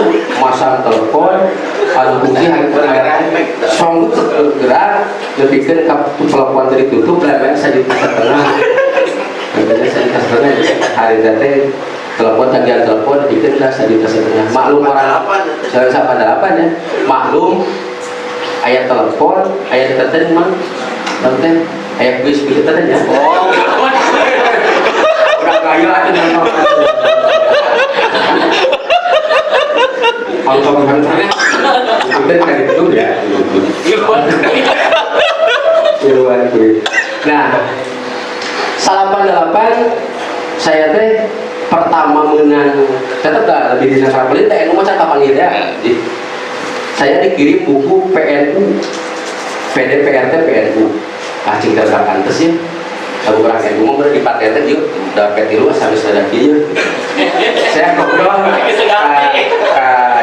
ada fungsi hari perayaan song gerak lebihkan ke telepon dari tutup lebar saja setengah hari tadi telepon tagihan telepon bikin dah 1,5 juta maklum orang saya pada apa ya maklum ayat telepon ayat tertentu mah nanti ayat bis gitu tadi ya udah kaya aja dengan kalau kita kan itu ya nah 98 saya teh pertama menang tetap dah lebih di negara pemerintah yang macam kapan gitu ya saya dikirim buku PNU PDPRT PNU acing terang pantes ya aku berangkat ngomong berarti di paten teh yuk dapat di luar sampai sudah kieu saya ngobrol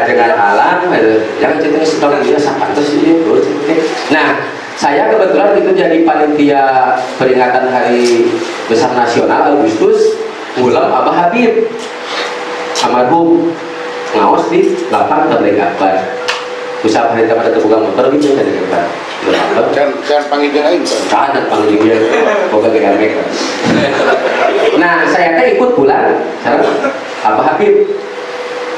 dengan alam jangan cerita setahun dia pantes ya bro nah saya kebetulan itu jadi panitia peringatan hari besar nasional Agustus ulang Abah Habib almarhum ngaos di lapang Tabligh Akbar usaha hari pada terbuka motor gitu kan Kan panggil lain kan panggil dia boga gegamek nah saya teh ikut pulang sareng Abah Habib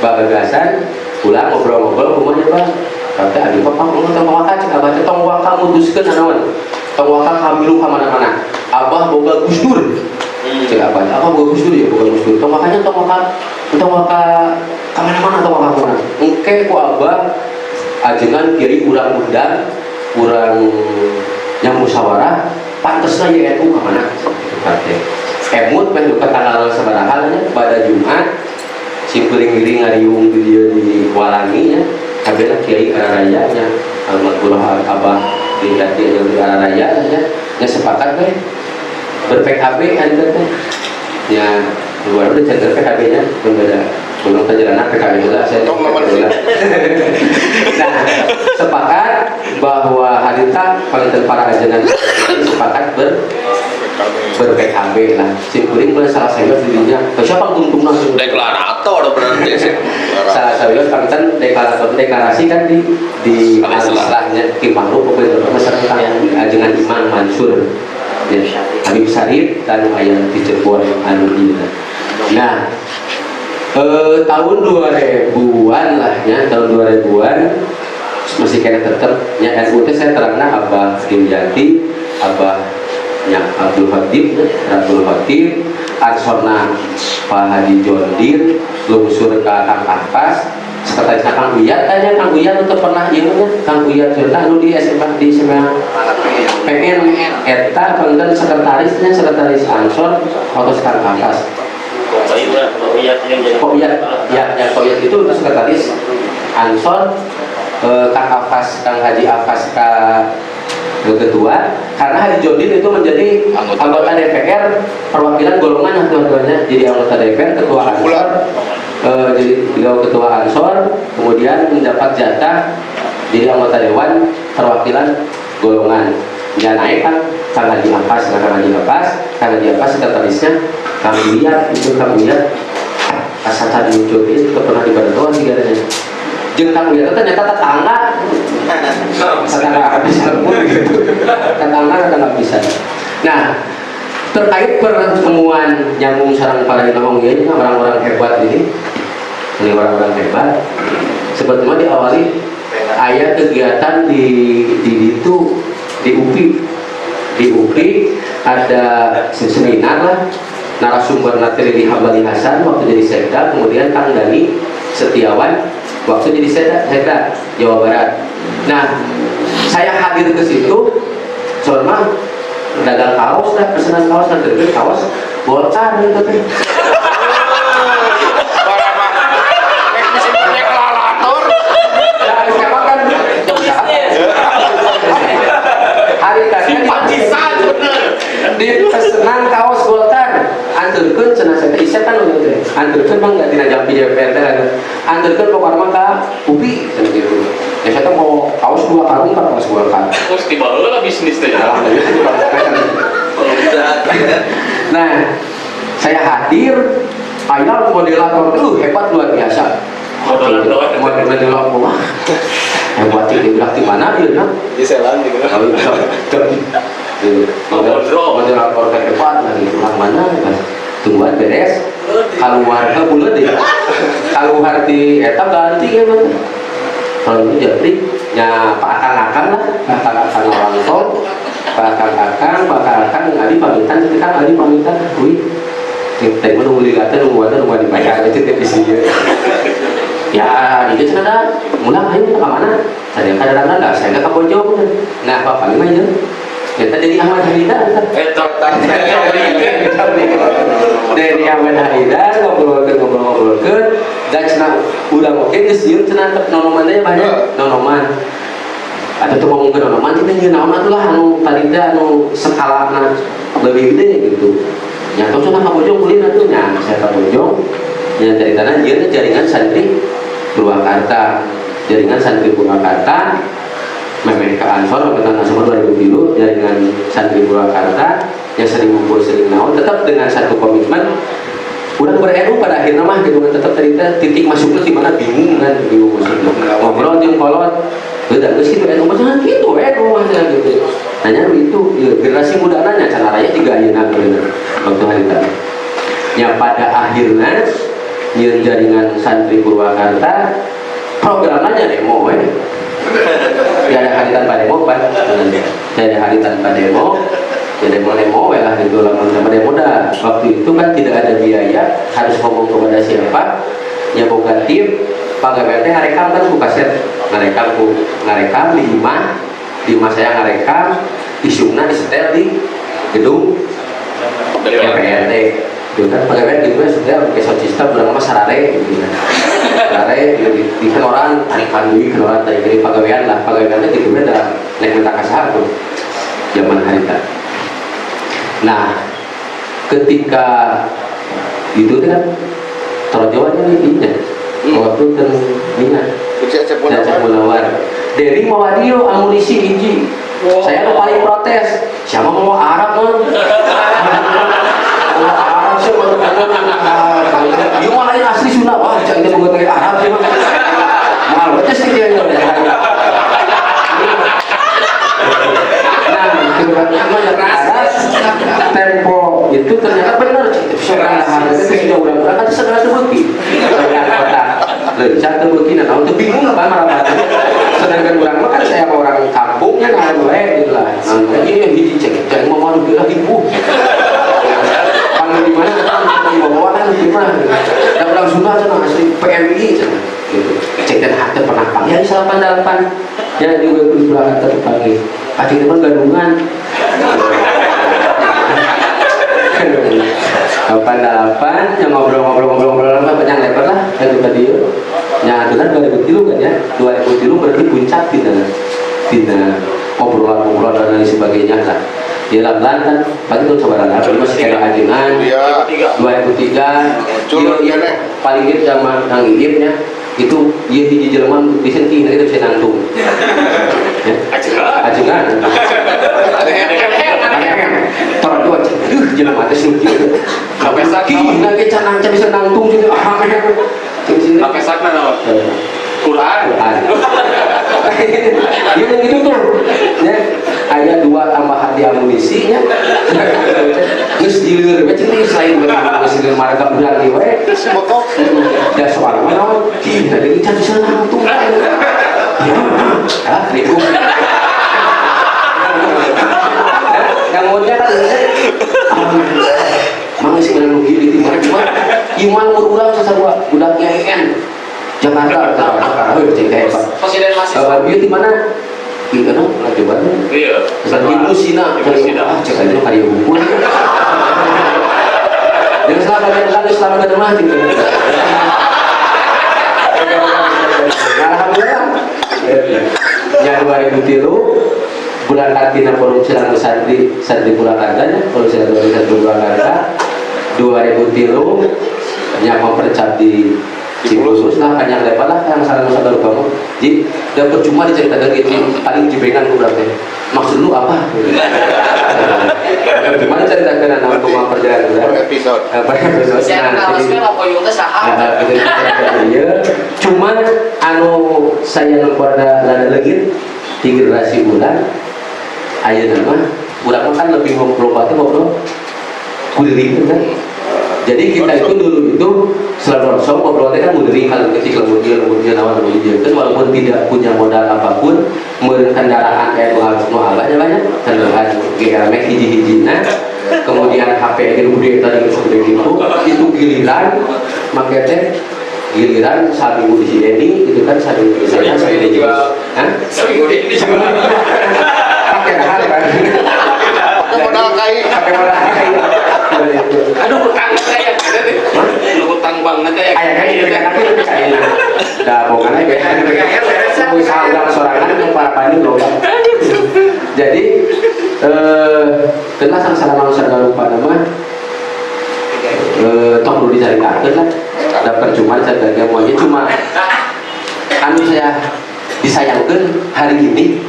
bagagasan pulang ngobrol-ngobrol umurnya Bang kata adi Bapak ngomong tong waka cek Abah teh tong waka mutuskeun anaon tong waka kamilu ka mana-mana Abah boga Gus Dur cek Abah boga Gus Dur ya boga Gus Dur tong wakanya tong waka ka mana-mana tong waka mana engke ku Abah ajengan kiri urang undang urang yang musyawarah pantesna ya NU ka mana emut meh duka tanggal sabaraha pada Jumat simpuling-giring ngariung di Walangi nya kabeh kiai araraya nya almarhum Abah di araraya nya sepakat we ber-PKB anda teh nya luar udah cenderung PKB nya belum perjalanan PKB juga saya nah sepakat bahwa harita pengantin para ajaran sepakat ber-PKB lah simpuling boleh salah saya dirinya siapa untung langsung Deklarator berarti salah saya pengantin deklarasi kan di istilahnya Kimanglu pokoknya masyarakat ajaran Imam Mansur Habib Syarif dan ayam di Cirebon anu nah tahun 2000-an lah ya tahun 2000-an masih kena tetap nya NU teh saya terangna Abah Dimyati Abah nya Abdul Khatib Arsorna Pak Haji Jondir lungsur ke Kang Ahpas sekretaris Kang Uyat tanya Kang Uyat untuk pernah ieu Kang Uyat Jonda anu di SMA PN eta kemudian sekretaris Ansor otos Kang Ahpas Koyat itu sekretaris Ansor Kang Afas Kang Haji Afas ketua karena Haji Jodin itu menjadi anggota DPR perwakilan golongan keduanya jadi anggota DPR ketua Ansor jadi beliau ketua Ansor kemudian mendapat jatah jadi anggota Dewan perwakilan golongan dia naik kan kang Haji Apas sekretarisnya kang lihat asal tadi muncul itu pernah dibantu sih katanya jeung kang lihat ternyata tetangga habis gitu tetangga bisa. Nah, terkait pertemuan nyambung sareng para imam ini orang-orang hebat ini orang-orang hebat sebetulnya diawali ayat kegiatan di itu di UPI ada seminar lah, narasumber Natri di Hambali Hasan waktu jadi sekda, kemudian Kang Dani Setiawan waktu jadi sekda Jawa Barat. Nah, saya hadir ke situ soalnya dagang kaos lah, pesanan kaos dan terus kaos Golkar gitu teh. Hari tadi di pesanan kaos Golkar anturkeun cenah saya isep kan udah anturkeun bang enggak dina jampi DPR teh anturkeun pokokna mah ka UPI gitu. Ya saya mau kaos 2 karung kan kaos Golkar. Terus tiba-tiba bisnis teh. Nah, saya hadir final modelator itu hebat luar biasa. Modelator hebat itu di mana dia nak? Di Selan gitu. Modelator hebat lagi orang mana? Tungguan beres. Keluar ke bulan deh. Keluar di eta ganti ya bang. Kalau itu jadi nya Pak Akang lah, Pak Akang orang tol, Pak Akang ngadi pamitan, kita ngadi pamitan, wih, kita menunggu ligatan, nunggu dibayar, itu tiap isinya. Ya, itu cenah mulang ayo ke mana? Saya kadang-kadang nggak, saya nggak kebojong. Nah, bapak ini aja. Kita jadi Ahmad Haidah. Dari Ahmad Haidah ngobrol dan cenah udah oke geus ieu cenah nonomannya banyak nonoman. Atau tuh ngomong ke nonoman kita nyeun naon atuh anu talida anu skalana lebih gede gitu. Nya tos cenah kabojong kulin atuh nya saya kabojong. Nya dari tanah ieu jaringan santri Purwakarta. Jaringan santri Purwakarta memang ke Ansor tentang nasional 2000 jaringan santri Purwakarta yang sering ngumpul sering naon tetap dengan satu komitmen udah beredu pada akhirnya mah gitu kan tetap cerita titik masuknya di mana bingung masuknya ngobrol jeung kolot udah geus kitu edu macam kitu edu macam gitu nanya itu generasi muda nanya cara raya juga ayeuna bener waktu harita yang pada akhirnya nyeun jaringan santri Purwakarta programnya demo ya ada hari tanpa demo kan ada hari tanpa demo ya demo lah gitu lamun sama demo dah waktu itu kan tidak ada biaya harus ngomong kepada siapa ya boga tim pagawean teh ngarekam kan ku kaset ngarekam di imah saya ngarekam isungna disetel di gedung DPRD itu kan pagawean gitu ya setel pakai sound system urang mah sarare gitu kan sarare di kan orang tarikan duit kan orang tarik pagawean lah pagaweannya gitu beda naik minta kasar tuh zaman harita. Nah, ketika itu kan terjawabnya intinya waktu kan ingat Cecep Munawar dari Mawadio amunisi hiji saya lo paling protes siapa mau Arab mah mau Arab sih mau dia malah yang asli Sunda wah jangan kita mau kayak Arab sih malah baca sih dia tempo itu ternyata benar sekarang itu sudah udah kan segala terbukti saya terbukti nah untuk bingung apa marah sedangkan orang mah kan saya orang kampungnya nggak boleh gitu lah jadi yang cek jangan mau malu dia ibu panggil di mana di bawah kan di mana dan orang Sunda cina asli PMI cina gitu cek dan hati pernah panggil di 88 ya juga di belakang terpanggil pasti teman gadungan 88 yang ngobrol panjang lebar lah itu tadi yang itu kan 2003 kan ya 2003 berarti puncak tidak obrolan dan lain sebagainya lah di Lamplan kan pasti tuh sabaran masih kayak ajengan 2003 dia paling hit sama yang hidupnya itu dia hiji Jerman di sini itu bisa nangtung ajengan Toro jelema teh seukeut. Kabeh sakit lagi canang bisa nangtung gitu. Pakai sakna naon? Quran. Iya gitu tuh. Ya, aya 2 tambah hati amunisinya. Geus dieur we cenah selain geus dieur marga urang ieu we. Motok. Da soal mah naon? Kita deui can bisa nangtung. Ah, ribu. Yang modnya kan mang sih kana rugi di timur cuma iman urang sasarua budaknya EN Jakarta heuh cek hebat Presiden masih. Ieu di mana? Di anu lagi Bandung. Iya. Di Musina. Ah cek aja kali hukum. Jangan selama ada mah gitu. Alhamdulillah. Ya 2003 bulan Kartina Forum Silang Santri Purwakarta Forum Silang Santri Purwakarta 2003 yang mempercap di Cibulus lah panjang lebar lah yang salah kamu jadi udah percuma diceritakan gitu paling jibengan ku berarti maksud lu apa gimana ceritakan anak rumah perjalanan Episode. Saya harusnya lapoyung teh saha. Cuman anu saya kepada lada legit di generasi bulan ayeuna mah urang kan lebih ngobrol kuliring kan. Jadi kita itu dulu itu selalu ngobrol kan mudering kalau ketika lembut-lembut kan walaupun tidak punya modal apapun meureun kendaraan kayak nu abah banyak kendaraan GRMX hiji-hijina kemudian HP gede tadi itu giliran make teh giliran sabibu di Sideni itu kan sabibu di saya Ini juga. Seminggu ini juga. pakai hal kan Modal kai. pakai modal kai Aduh, hutang saya. Lu hutang banget ya. kayak gitu kan aku kayak dah bohongan aja usaha ulang sorangan yang para loh jadi kena sang manusia lupa nama toh dulu diceritakan lah ada percuma saya semuanya cuma anu saya disayangkan hari ini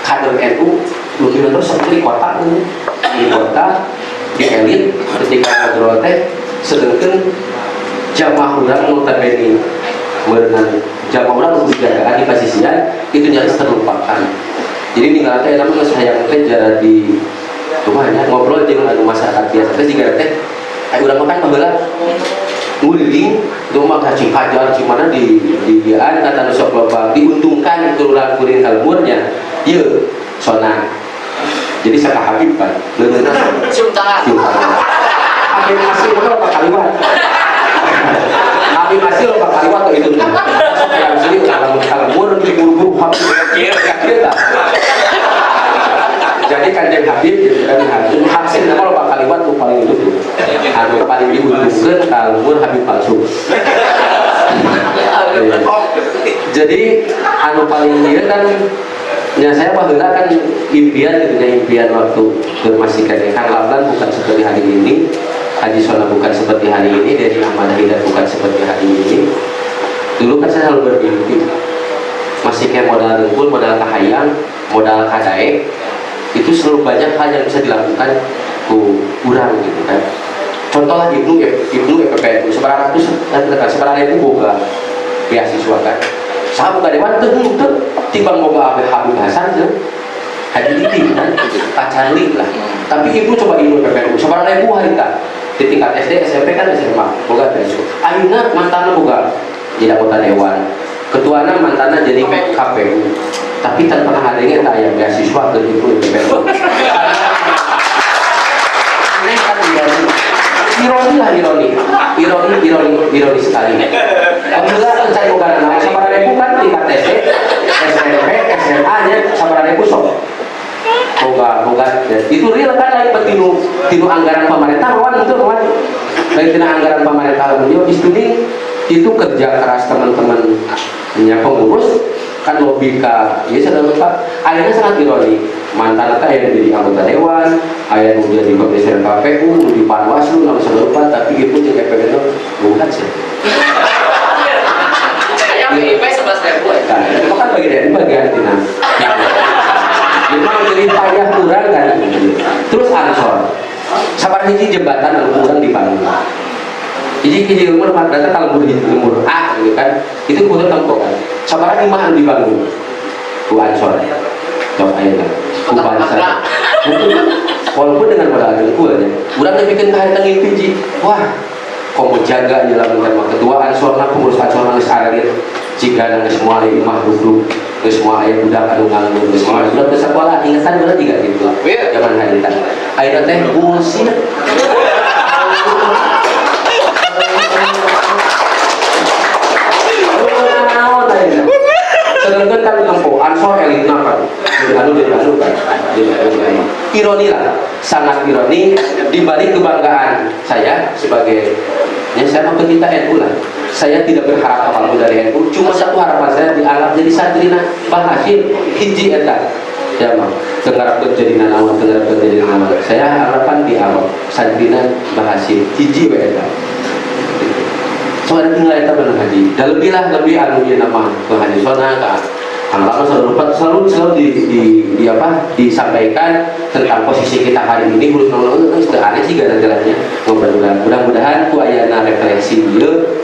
kader NU lebih terus seperti di kota di elit ketika kader teh sedangkan jamaah urang notabene berenang jamaah urang untuk dijagaan di pasisian itu nyaris terlupakan jadi ninggal teh namanya sayang teh jara di rumahnya ngobrol jeung anu masyarakat biasa teh jika teh urang makan baheula nguring domah cacing hajar cimana di diaan kata nu sok loba diuntungkan turulan kuring kalmurnya ieu sona jadi saka Habib kan leungeunna Cium tangan. Habib masih lo kaliwat Habib masih lo kaliwat tuh itu yang sini kalmur diburu-buru Habib kira jadi kanjeng Habib Habib nama lo kaliwat tuh paling itu anu paling dibutuhkan kalmur Habib palsu jadi anu paling dia kan ya saya baheula kan impian gitu ya impian waktu masih kan Lamlan bukan seperti hari ini Haji Sona bukan seperti hari ini dari Ahmad Hidayat bukan seperti hari ini dulu kan saya selalu bermimpi masih kayak modal dengkul, modal kahayang, modal kadaek itu selalu banyak hal yang bisa dilakukan kurang gitu kan contoh lah Ibnu EPPNU seberapa ribu boga beasiswa kan saya buka dewan tuh timbang boga Habib Hasan tuh Haji Didi kan pacarli lah tapi ibu coba Ibnu EPPNU seberapa ribu hari tak di tingkat SD, SMP kan SMA boga beasiswa ayeuna mantanna boga jadi anggota dewan ketuana mantanna jadi KPU tapi tanpa hadirnya tak ada beasiswa ke Ibnu EPPNU aneh kan ironi sekali alhamdulillah saya bukan nama sabar ribu kan tingkat SD, SMP, SMA nya sabar ribu sok boga itu real kan lain tinu anggaran pemerintah kawan itu kawan lain tinu anggaran pemerintah beliau di studi itu kerja keras teman-teman pengurus kan logika ya sudah lupa akhirnya sangat ironi mantan itu yang jadi anggota dewan ayah udah di komisioner KPU di Panwaslu nama sudah lupa tapi ibu juga PPNU bukan sih Yang BIP 11.000 ya. itu kan bagian tina memang jadi payah kurang kan ansor sabar hiji jembatan anu kurang dibangun. Jadi hiji umur data kalau udah hiji umur A gitu kan, itu kudu tempo kan. Sabar imah anu dibangun. Ku ansor. Coba ayeuna. Ku bangsa. Walaupun dengan modal dengkul ya. Urang teh bikin kahayang hiji. Wah, komo jaga jalan mah ketua ansorna pengurus ansorna geus arelir. Jika nang semua imah duduk, geus semua aya budak anu nganggur, geus semua budak teu sakola, ingetan bener juga gitu. Zaman harita. Ayeuna teh bullshit. Sedangkan kan tempo ansor elitna kan anu kan ironi lah, sangat ironi dibalik kebanggaan saya sebagai saya pecinta NU lah. Saya tidak berharap apapun dari NU, cuma satu harapan saya dianggap jadi santrina Bahasin hiji eta ya mah tengarap jadi nanawan saya harapan dianggap santrina Bahasin hiji we eta. Soalnya tinggal eta bener haji. Dan lebih anu dia nama ke haji sona ka. Lama selalu di apa disampaikan tentang posisi kita hari ini urus nomor itu aneh sih jalan-jalannya. Mudah-mudahan ku ayana refleksi ieu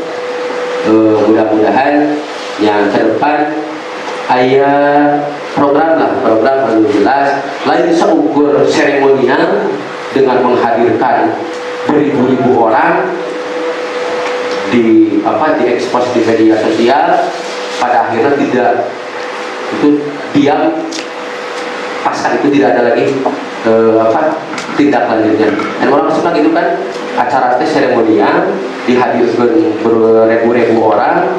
mudah-mudahan yang ke depan aya program anu jelas lain seukur seremonial dengan menghadirkan beribu-ribu orang diekspos di media sosial, pada akhirnya tidak itu diam, pasca itu tidak ada lagi tindak lanjutnya. Dan orang suka gitu kan, acara tes seremonial dihadirkan beribu-ribu orang,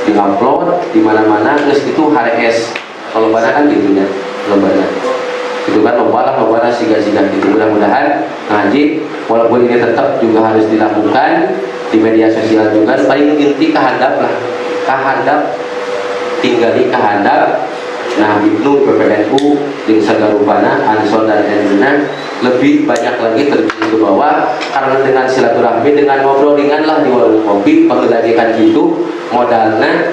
diupload di mana-mana, terus itu HRS kalau banyak kan gitunya, lombanya itu kan lomba siga-siga gitu. Mudah-mudahan ngaji walaupun ini tetap juga harus dilakukan di media sosial juga, paling inti kehandap tinggali kehandap. Nah Ibnu PPNU di sagarupana ansor dan NU lebih banyak lagi terjun ke bawah, karena dengan silaturahmi, dengan ngobrol ringan lah di warung kopi pengelajikan gitu modalnya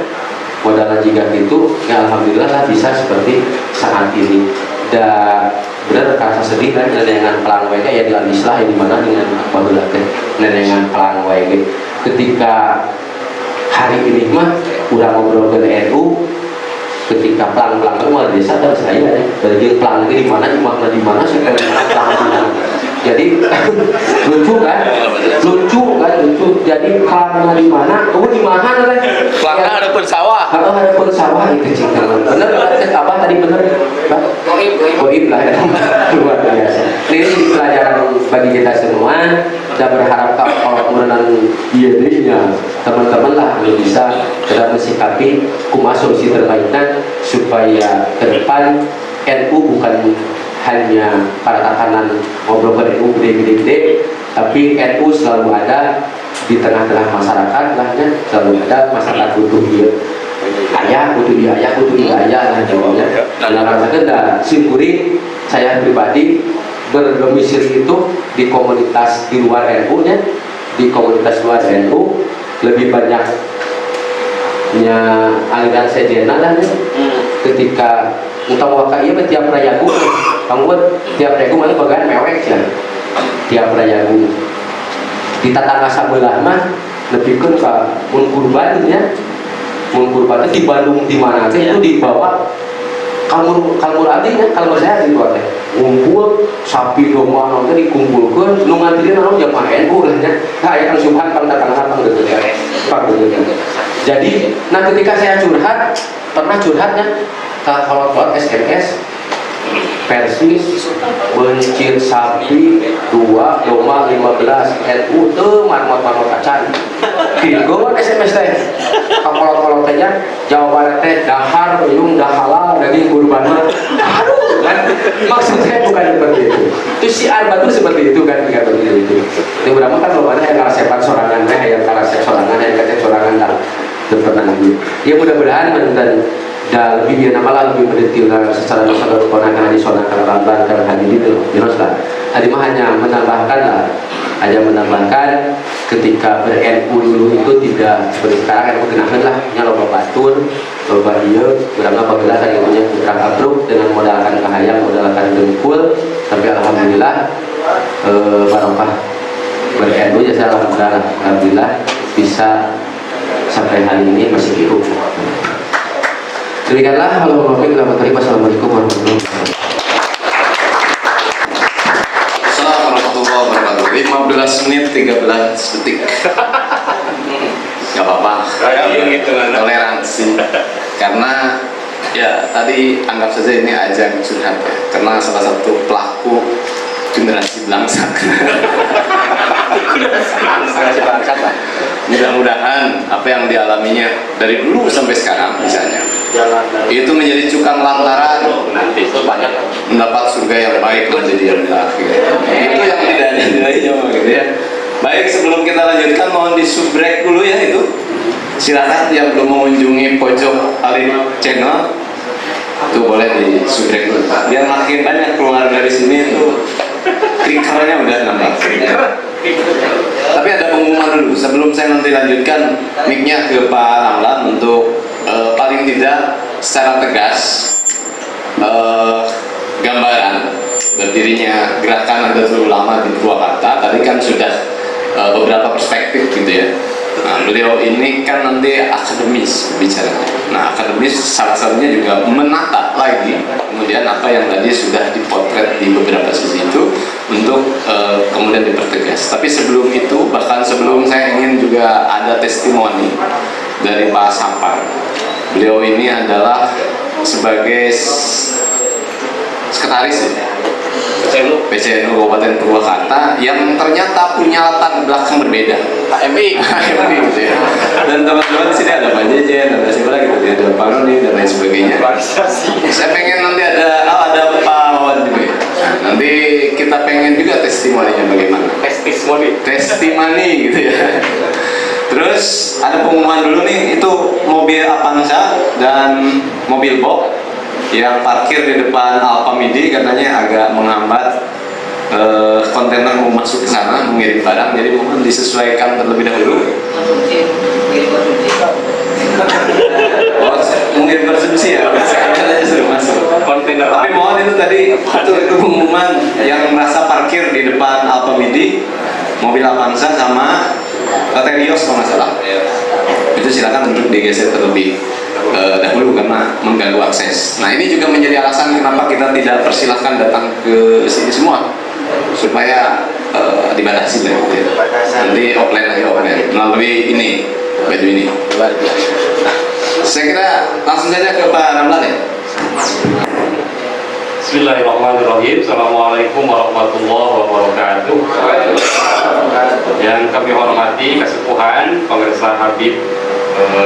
juga gitu ya, alhamdulillah lah bisa seperti saat ini. Dan benar rasa sedih kan dengan pelang WG ya di Islah ya dimana dengan apabila dengan pelang WG ketika hari ini mah udah ngobrol ke NU, ketika pelang-pelang itu malah desa dan saya ya dari pelang ini di mana sih pelang jadi lucu kan jadi pelangnya di mana di mana Pelangnya ada pun sawah. Kalau ada pun sawah itu cing bener apa tadi bener goib lah ya. Luar biasa. Ini pelajaran bagi kita semua. Kita berharap kalau kemudian dirinya teman-teman lah bisa dalam mensikapi kumaha solusi terbaiknya supaya ke depan NU bukan hanya para tatanan ngobrol ke NU gede-gede, tapi NU selalu ada di tengah-tengah masyarakat lahnya, selalu ada masyarakat butuh dia ayah lah jawabnya. Dan rasakan dah simpuri saya pribadi berdomisili itu di komunitas di luar NU nya, di komunitas luar NU lebih banyaknya aliran sejena lah ya. Ketika utang waka iya tiap rayagu kamu buat tiap rayagu mana bagian mewek ya tiap rayagu di tatangga sebelah mah lebih ke mun kurban di Bandung di mana aja itu dibawa kalmur artinya kalau saya di luar ngumpul sapi domba nanti dikumpulkan nu ngantriin anu jamaah NU lah nya aya kan subhan pang tatangga pang deukeut. Jadi ketika saya pernah curhatnya kalau buat SMS Persis bencir sapi 2 domba 15 NU tuh marmot kacan tigo SMS teh kalau tehnya jawaban teh dahar uyung dah halal daging kurban aduh kan maksudnya bukan seperti itu si arba tuh seperti itu kan tidak begitu itu berapa kan loba yang karasepan sorangan yang karasep sorangan yang kacet sorangan lah pernah ya mudah-mudahan dan lebih biar nama lebih mendetil secara nasional karena disonakan ramban karena hadir itu diroslah tadi mah hanya menambahkan ketika ber-NU dulu itu tidak seperti sekarang NU kenakan lah loba batur loba iya berangkat apabila tadi punya putra abruk dengan modalkan kahayang modalkan dengkul tapi alhamdulillah barokah berkedu ya saya alhamdulillah bisa sampai hari ini masih hidup. Demikianlah Assalamualaikum warahmatullahi wabarakatuh. Assalamualaikum warahmatullahi wabarakatuh. 15 menit 13 detik. Gak apa-apa. Toleransi. Karena ya tadi anggap saja ini ajang curhat ya. Karena salah satu pelaku generasi belangsak. Mudah-mudahan apa yang dialaminya dari dulu sampai sekarang misalnya itu menjadi cukang lantaran nanti banyak mendapat surga yang baik menjadi yang akhir. Itu yang tidak ada nilainya gitu ya. Baik, sebelum kita lanjutkan mohon di subrek dulu ya itu. Silakan yang belum mengunjungi pojok Alif channel itu boleh di subrek dulu. Biar makin banyak keluar dari sini itu klinkernya udah nambah. Tapi ada pengumuman dulu sebelum saya nanti lanjutkan mic-nya ke Pak Ramlan untuk paling tidak secara tegas gambaran berdirinya gerakan Nahdlatul Ulama di Purwakarta. Tadi kan sudah beberapa perspektif gitu ya. Nah, beliau ini kan nanti akademis bicaranya. Nah, akademis salah satunya juga menata lagi kemudian apa yang tadi sudah dipotret di beberapa sisi itu untuk kemudian dipertegas. Tapi sebelum itu, bahkan sebelum saya ingin juga ada testimoni dari Pak Sapar. Beliau ini adalah sebagai sekretaris ya, PCNU Kabupaten Purwakarta yang ternyata punya latar belakang berbeda. HMI gitu ya. Dan teman-teman di sini ada Pak Jejen, ada siapa lagi gitu, ada Pak Roni dan lain sebagainya. Saya pengen nanti ada Pak Wawan juga. Nah, nanti kita pengen juga testimoninya bagaimana. Testimoni gitu ya. Terus ada pengumuman dulu nih, itu mobil Avanza dan mobil box yang parkir di depan Alfamidi katanya agak menghambat kontainer mau masuk ke sana mengirim barang, jadi mohon disesuaikan terlebih dahulu. Oh, mengirim konsumsi ya, katanya suruh masuk kontainer. Tapi mohon itu tadi itu pengumuman yang merasa parkir di depan Alfamidi mobil Avanza sama Terios kalau nggak salah. Itu silakan untuk digeser terlebih dahulu karena mengganggu akses. Nah, ini juga menjadi alasan kenapa kita tidak persilahkan datang ke sini semua supaya dibatasi lah gitu ya. Nanti offline lagi melalui ini baju ini. Saya kira langsung saja ke Pak Ramlan ya. Bismillahirrahmanirrahim. Assalamualaikum warahmatullahi wabarakatuh. Yang kami hormati kesepuhan Pemirsa Habib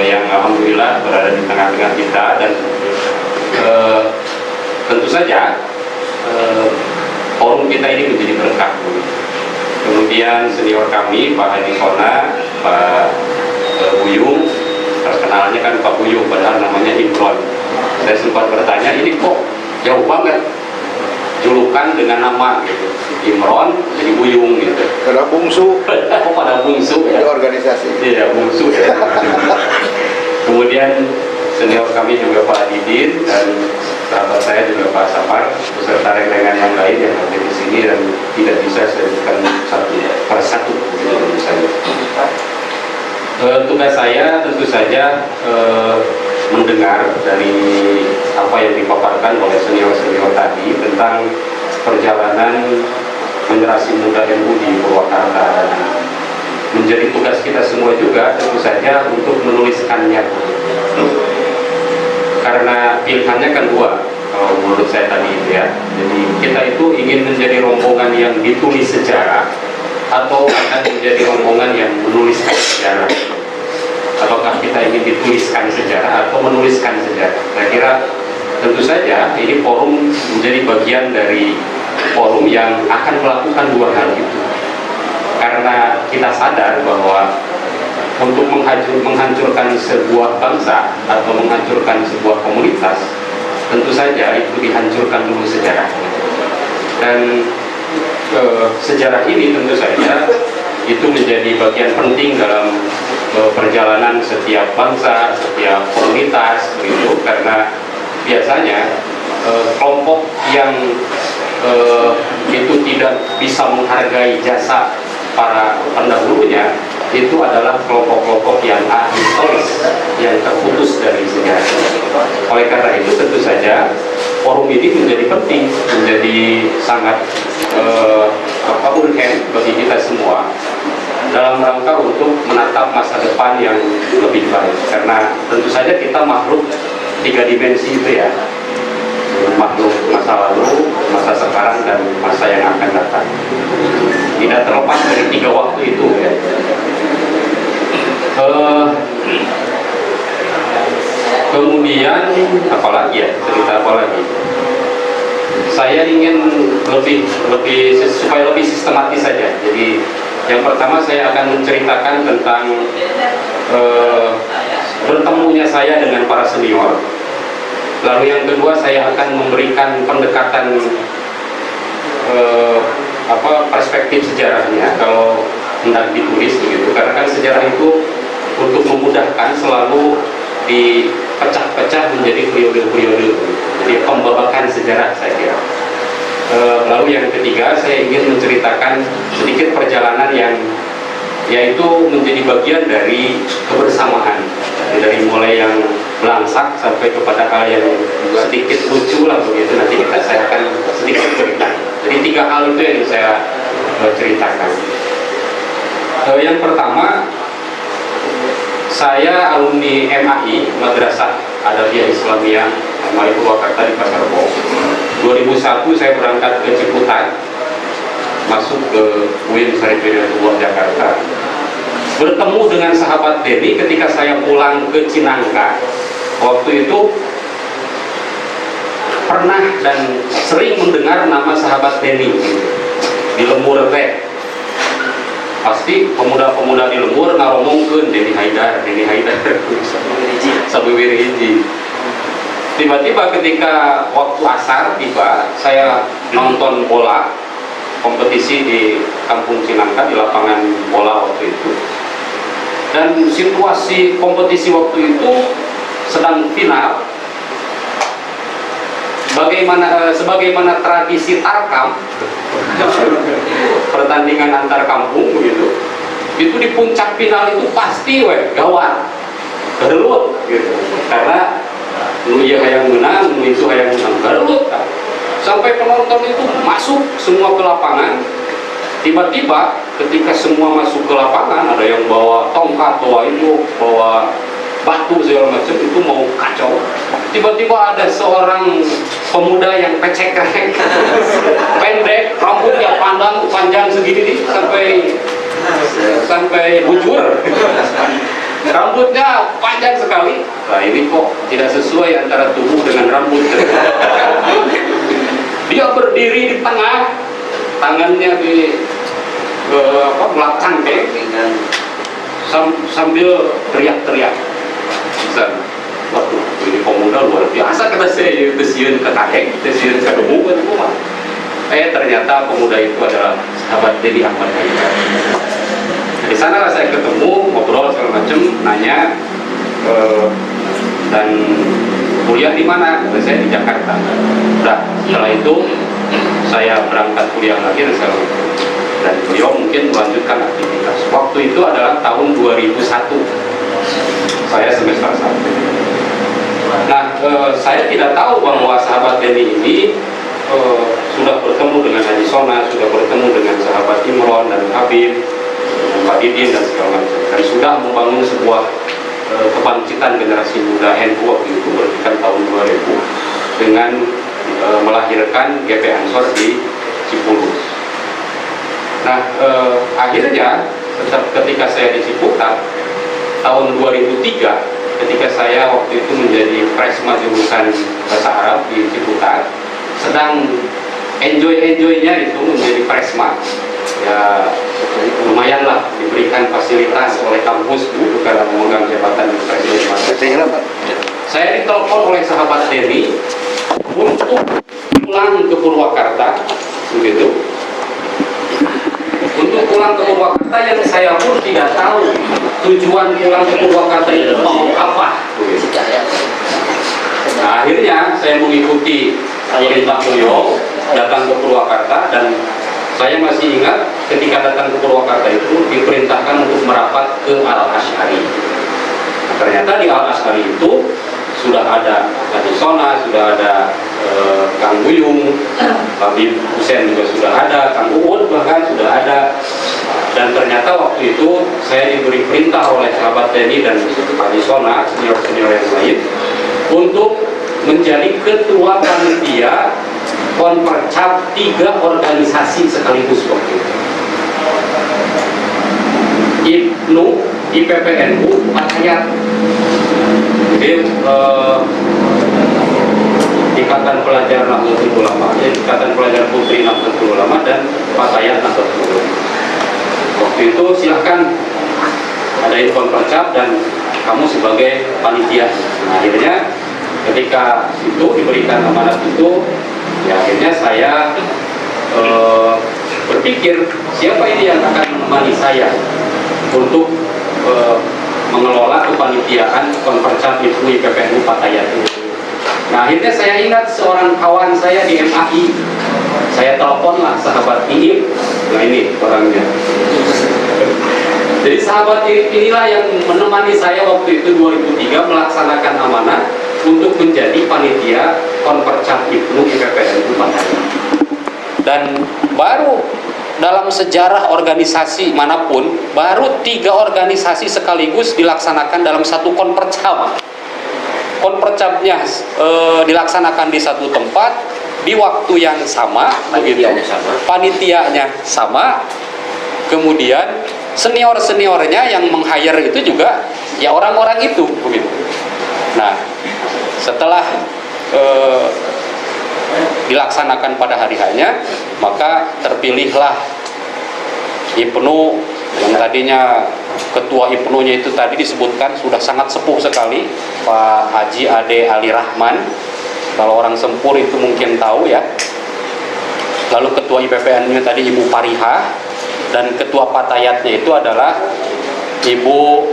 yang alhamdulillah berada di tengah-tengah kita, dan tentu saja forum kita ini menjadi berkah. Kemudian senior kami Pak Hadi Sona, Pak Buyung, terkenalnya kan Pak Buyung padahal namanya Imron. Saya sempat bertanya, ini kok jauh banget julukan dengan nama gitu, Imron jadi Buyung gitu. Karena bungsu, Kok pada bungsu ya? di organisasi. Iya, bungsu ya. Kemudian senior kami juga Pak Didin dan sahabat saya juga Pak Sapar, beserta rekan-rekan yang lain yang ada di sini dan tidak bisa saya sebutkan satu persatu misalnya. Tugas saya tentu saja mendengar dari apa yang dipaparkan oleh senior-senior tadi tentang perjalanan generasi muda NU di Purwakarta, dan menjadi tugas kita semua juga tentu saja untuk menuliskannya, karena pilihannya kan dua kalau menurut saya tadi itu ya. Jadi kita itu ingin menjadi rombongan yang ditulis sejarah atau akan menjadi rombongan yang menuliskan sejarah. Apakah kita ingin dituliskan sejarah atau menuliskan sejarah? Saya kira tentu saja ini forum menjadi bagian dari forum yang akan melakukan dua hal itu. Karena kita sadar bahwa untuk menghancurkan sebuah bangsa atau menghancurkan sebuah komunitas, tentu saja itu dihancurkan dulu sejarahnya. Dan sejarah ini tentu saja itu menjadi bagian penting dalam perjalanan setiap bangsa, setiap komunitas begitu, karena biasanya kelompok yang itu tidak bisa menghargai jasa para pendahulunya itu adalah kelompok-kelompok yang ahistoris, yang terputus dari sejarah. Oleh karena itu tentu saja forum ini menjadi penting, menjadi sangat urgen bagi kita semua dalam rangka untuk menatap masa depan yang lebih baik. Karena tentu saja kita makhluk 3 dimensi itu ya, makhluk masa lalu, masa sekarang, dan masa yang akan datang. Tidak terlepas dari 3 waktu itu ya. Kemudian apalagi ya, cerita apa lagi? Saya ingin supaya lebih sistematis saja. Jadi yang pertama saya akan menceritakan tentang bertemunya saya dengan para senior. Lalu yang kedua saya akan memberikan pendekatan perspektif sejarahnya kalau hendak ditulis begitu. Karena kan sejarah itu untuk memudahkan selalu dipecah-pecah menjadi periode-periode. Jadi pembabakan sejarah saya kira. Lalu yang ketiga saya ingin menceritakan sedikit perjalanan yang yaitu menjadi bagian dari kebersamaan, dari mulai yang belangsak sampai kepada hal yang sedikit lucu lah begitu. Nanti saya akan sedikit cerita. Jadi 3 hal itu yang saya ceritakan. Yang pertama, saya alumni MAI, Madrasah Adabiyah Islamiyah MAI Purwakarta di Pasar Rebo. 2001 saya berangkat ke Ciputat, masuk ke UIN Sarjana Tua Jakarta. Bertemu dengan sahabat Denny ketika saya pulang ke Cinangka. Waktu itu pernah dan sering mendengar nama sahabat Denny di Lembur teh. Pasti pemuda-pemuda di Lembur ngaromongkeun Denny Haidar Sabwiri hiji. Tiba-tiba ketika waktu asar tiba, saya nonton bola kompetisi di Kampung Cinangka di lapangan bola waktu itu. Dan situasi kompetisi waktu itu sedang final. Sebagaimana tradisi tarkam, pertandingan antar kampung begitu, itu di puncak final itu pasti gawat, gelut gitu. Karena nu ieu hayang menang, nu itu hayang menang, gelut. Sampai penonton itu masuk semua ke lapangan. Tiba-tiba ketika semua masuk ke lapangan, ada yang bawa tongkat, bawa batu segala macam, itu mau kacau. Tiba-tiba ada seorang pemuda yang pecekrek, pendek, rambutnya panjang segini nih, sampai bujur. Rambutnya panjang sekali. Nah ini kok tidak sesuai antara tubuh dengan rambut. Dia berdiri di tengah, tangannya di belakang sambil teriak-teriak. Waduh, ini pemuda luar biasa, kata saya, tesiun ke kakek, tesiun ke demu, ternyata pemuda itu adalah sahabat Denny Ahmad Haidar. Di sana saya ketemu, ngobrol segala macam, nanya, dan kuliah di mana? Saya di Jakarta. Udah, setelah itu saya berangkat kuliah lagi dan beliau mungkin melanjutkan aktivitas. Waktu itu adalah tahun 2001. Saya semester 1. Nah, saya tidak tahu bahwa sahabat Denny ini sudah bertemu dengan Haji Sona, sudah bertemu dengan sahabat Imron dan Habib, Pak Didin dan segala macam, dan sudah membangun sebuah kebangkitan generasi muda NU waktu itu berdirikan tahun 2000 dengan melahirkan GP Ansor di Cipulus. Nah, akhirnya ketika saya di Ciputat tahun 2003, ketika saya waktu itu menjadi presma jurusan bahasa Arab di Ciputat, sedang enjoy-nya itu menjadi presma. Ya lumayan lah, diberikan fasilitas oleh kampus dulu karena memegang jabatan presma. Saya ditelepon oleh sahabat Denny untuk pulang ke Purwakarta, begitu. Untuk pulang ke Purwakarta yang saya pun tidak tahu tujuan pulang ke Purwakarta itu mau apa. Nah, akhirnya saya mengikuti perintah beliau datang ke Purwakarta dan saya masih ingat ketika datang ke Purwakarta itu diperintahkan untuk merapat ke Al-Asy'ari. Nah, ternyata di Al-Asy'ari itu sudah ada Haji Sona, sudah ada Kang Buyung, Habib Hussein juga sudah ada, Kang Uud bahkan sudah ada. Dan ternyata waktu itu saya diberi perintah oleh sahabat Denny dan Haji Sona, senior-senior yang lain, untuk menjadi ketua panitia konpercap 3 organisasi sekaligus waktu itu. IPNU, IPPNU, Patayat. Jadi Ikatan Pelajar Nahdlatul Ulama, Ikatan Pelajar Putri Nahdlatul Ulama, dan Patayat Nahdlatul Ulama. Waktu itu silahkan adain konpercap dan kamu sebagai panitia. Nah, akhirnya ketika itu diberikan amanat itu, ya akhirnya saya berpikir siapa ini yang akan menemani saya untuk mengelola kepanitiaan konpercap IPNU IPPNU Patayat itu. Nah, akhirnya saya ingat seorang kawan saya di MAI. Saya teleponlah sahabat Iip. Nah, ini orangnya. Jadi sahabat inilah yang menemani saya waktu itu 2003 melaksanakan amanah untuk menjadi panitia konpercap IPNU IPPNU Patayat. Dan baru dalam sejarah organisasi manapun, baru 3 organisasi sekaligus dilaksanakan dalam satu konpercap. Konpercapnya dilaksanakan di satu tempat, di waktu yang sama, panitianya sama, kemudian senior-seniornya yang meng-hire itu juga ya orang-orang itu, begitu. Nah, setelah dilaksanakan pada hari hanya, maka terpilihlah IPNU yang tadinya ketua IPNU-nya itu tadi disebutkan sudah sangat sepuh sekali, Pak Haji Ade Ali Rahman. Kalau orang Sempur itu mungkin tahu ya. Lalu ketua IPPN-nya tadi Ibu Pariha, dan ketua Patayatnya itu adalah Ibu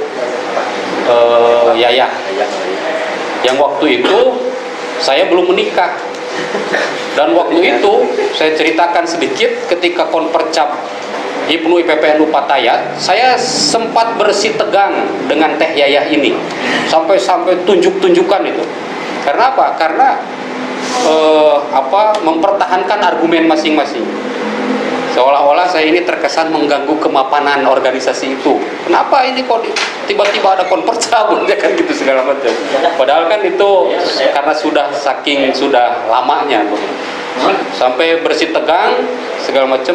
Yayah. Yang waktu itu saya belum menikah. Dan waktu itu saya ceritakan sedikit, ketika konpercap IPNU IPPNU Patayat, saya sempat bersih tegang dengan Teh Yayah ini, sampai tunjuk-tunjukkan itu. Karena apa? Karena mempertahankan argumen masing-masing. Seolah-olah saya ini terkesan mengganggu kemapanan organisasi itu. Kenapa ini kok tiba-tiba ada konpercap, kan gitu segala macam. Padahal kan itu karena sudah lamanya, sampai bersih tegang segala macam.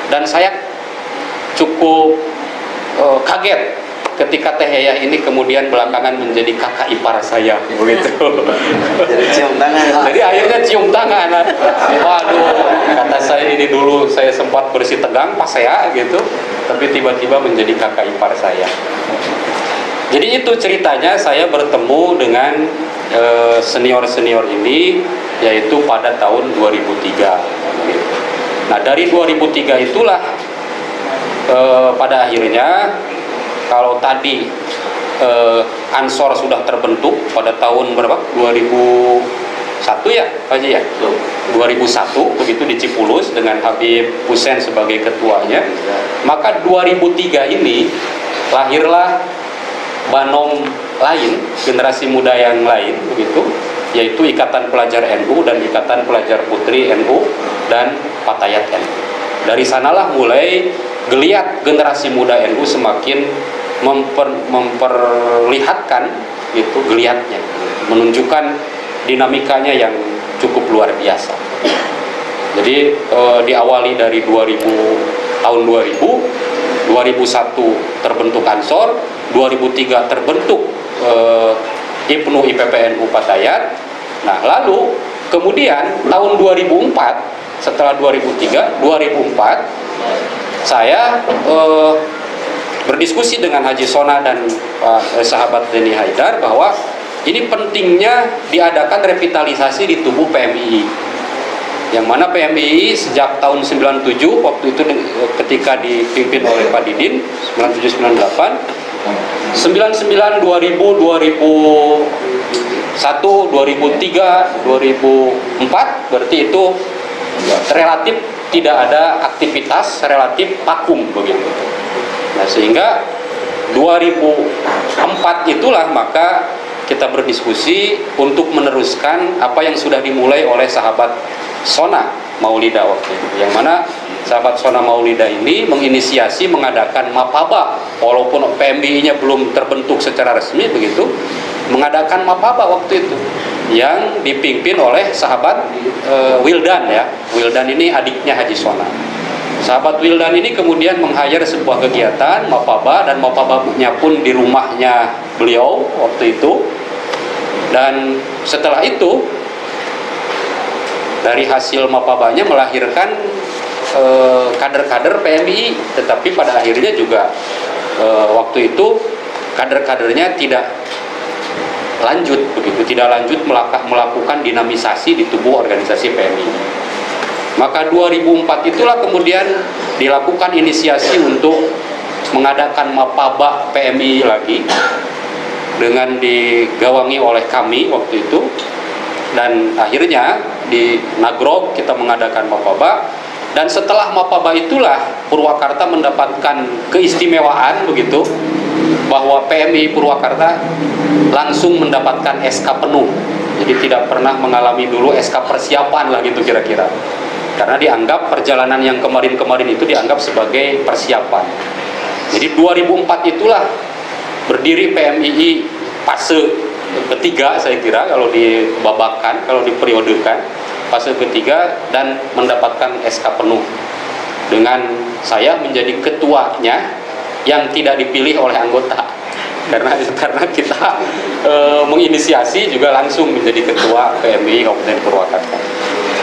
Dan saya cukup kaget ketika Teh Yayah ini kemudian belakangan menjadi kakak ipar saya, begitu. Jadi cium tangan. Jadi akhirnya cium tangan. Waduh, kata saya ini dulu saya sempat bersih tegang pas saya gitu, tapi tiba-tiba menjadi kakak ipar saya. Jadi itu ceritanya saya bertemu dengan senior-senior ini, yaitu pada tahun 2003. Nah, dari 2003 itulah pada akhirnya, kalau tadi Ansor sudah terbentuk pada tahun berapa? 2001 ya, Pak Haji ya? 2001 begitu di Cipulus dengan Habib Hussein sebagai ketuanya. Maka 2003 ini lahirlah Banom lain, generasi muda yang lain begitu, yaitu Ikatan Pelajar NU dan Ikatan Pelajar Putri NU dan Patayat NU. Dari sanalah mulai geliat generasi muda NU semakin memperlihatkan itu geliatnya, menunjukkan dinamikanya yang cukup luar biasa. Jadi diawali dari tahun 2000, 2001 terbentuk Ansor, 2003 terbentuk IPNU IPPNU Patayat. Nah, lalu kemudian tahun 2004, setelah 2003, 2004 saya berdiskusi dengan Haji Sona dan sahabat Denny Haidar bahwa ini pentingnya diadakan revitalisasi di tubuh PMII, yang mana PMII sejak tahun 97 waktu itu ketika dipimpin oleh Pak Didin 97-98, 99, 2000, 2001, 2003, 2004, berarti itu relatif tidak ada aktivitas, relatif vakum begitu. Nah, sehingga 2004 itulah maka kita berdiskusi untuk meneruskan apa yang sudah dimulai oleh sahabat Sona Maulida waktu itu, yang mana sahabat Sona Maulida ini menginisiasi mengadakan mapaba, walaupun PMBI-nya belum terbentuk secara resmi begitu, mengadakan mapaba waktu itu yang dipimpin oleh sahabat Wildan ya. Wildan ini adiknya Haji Sona. Sahabat Wildan ini kemudian meng-hire sebuah kegiatan mapaba, dan mapabanya pun di rumahnya beliau waktu itu. Dan setelah itu dari hasil mapabanya melahirkan kader-kader PMI, tetapi pada akhirnya juga waktu itu kader-kadernya tidak lanjut begitu, tidak lanjut melakukan dinamisasi di tubuh organisasi PMI. Maka 2004 itulah kemudian dilakukan inisiasi untuk mengadakan mapaba PMI lagi, dengan digawangi oleh kami waktu itu. Dan akhirnya di Nagrog kita mengadakan mapaba, dan setelah mapaba itulah Purwakarta mendapatkan keistimewaan begitu, bahwa PMI Purwakarta langsung mendapatkan SK penuh. Jadi tidak pernah mengalami dulu SK persiapan lah gitu kira-kira, karena dianggap perjalanan yang kemarin-kemarin itu dianggap sebagai persiapan. Jadi 2004 itulah berdiri PMII fase ketiga, saya kira kalau dibabakan, kalau diperiodekan, fase ketiga, dan mendapatkan SK penuh dengan saya menjadi ketuanya yang tidak dipilih oleh anggota, karena kita menginisiasi juga langsung menjadi ketua PMI Kabupaten Purwakarta.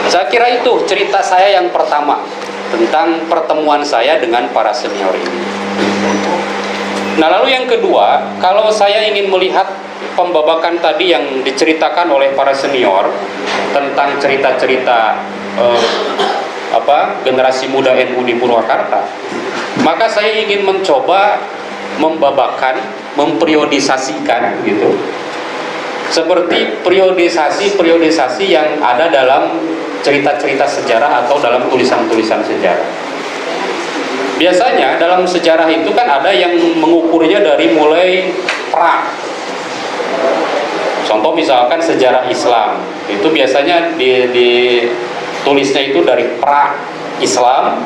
Saya kira itu cerita saya yang pertama tentang pertemuan saya dengan para senior ini. Nah, lalu yang kedua, kalau saya ingin melihat pembabakan tadi yang diceritakan oleh para senior tentang cerita-cerita generasi muda NU di Purwakarta, maka saya ingin mencoba membabakan, memperiodisasikan gitu, seperti periodisasi yang ada dalam cerita-cerita sejarah atau dalam tulisan-tulisan sejarah. Biasanya dalam sejarah itu kan ada yang mengukurnya dari mulai pra. Contoh misalkan sejarah Islam, itu biasanya ditulisnya itu dari pra Islam,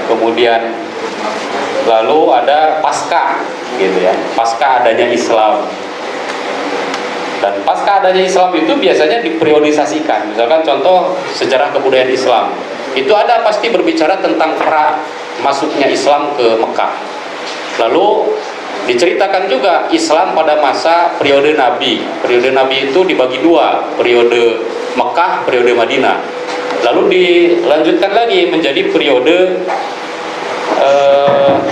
kemudian lalu ada pasca gitu ya, pasca adanya Islam. Dan pasca adanya Islam itu biasanya diperiodisasikan. Misalkan contoh sejarah kebudayaan Islam, itu ada pasti berbicara tentang pra masuknya Islam ke Mekah. Lalu diceritakan juga Islam pada masa periode Nabi. Periode Nabi itu dibagi dua, periode Mekah, periode Madinah. Lalu dilanjutkan lagi menjadi periode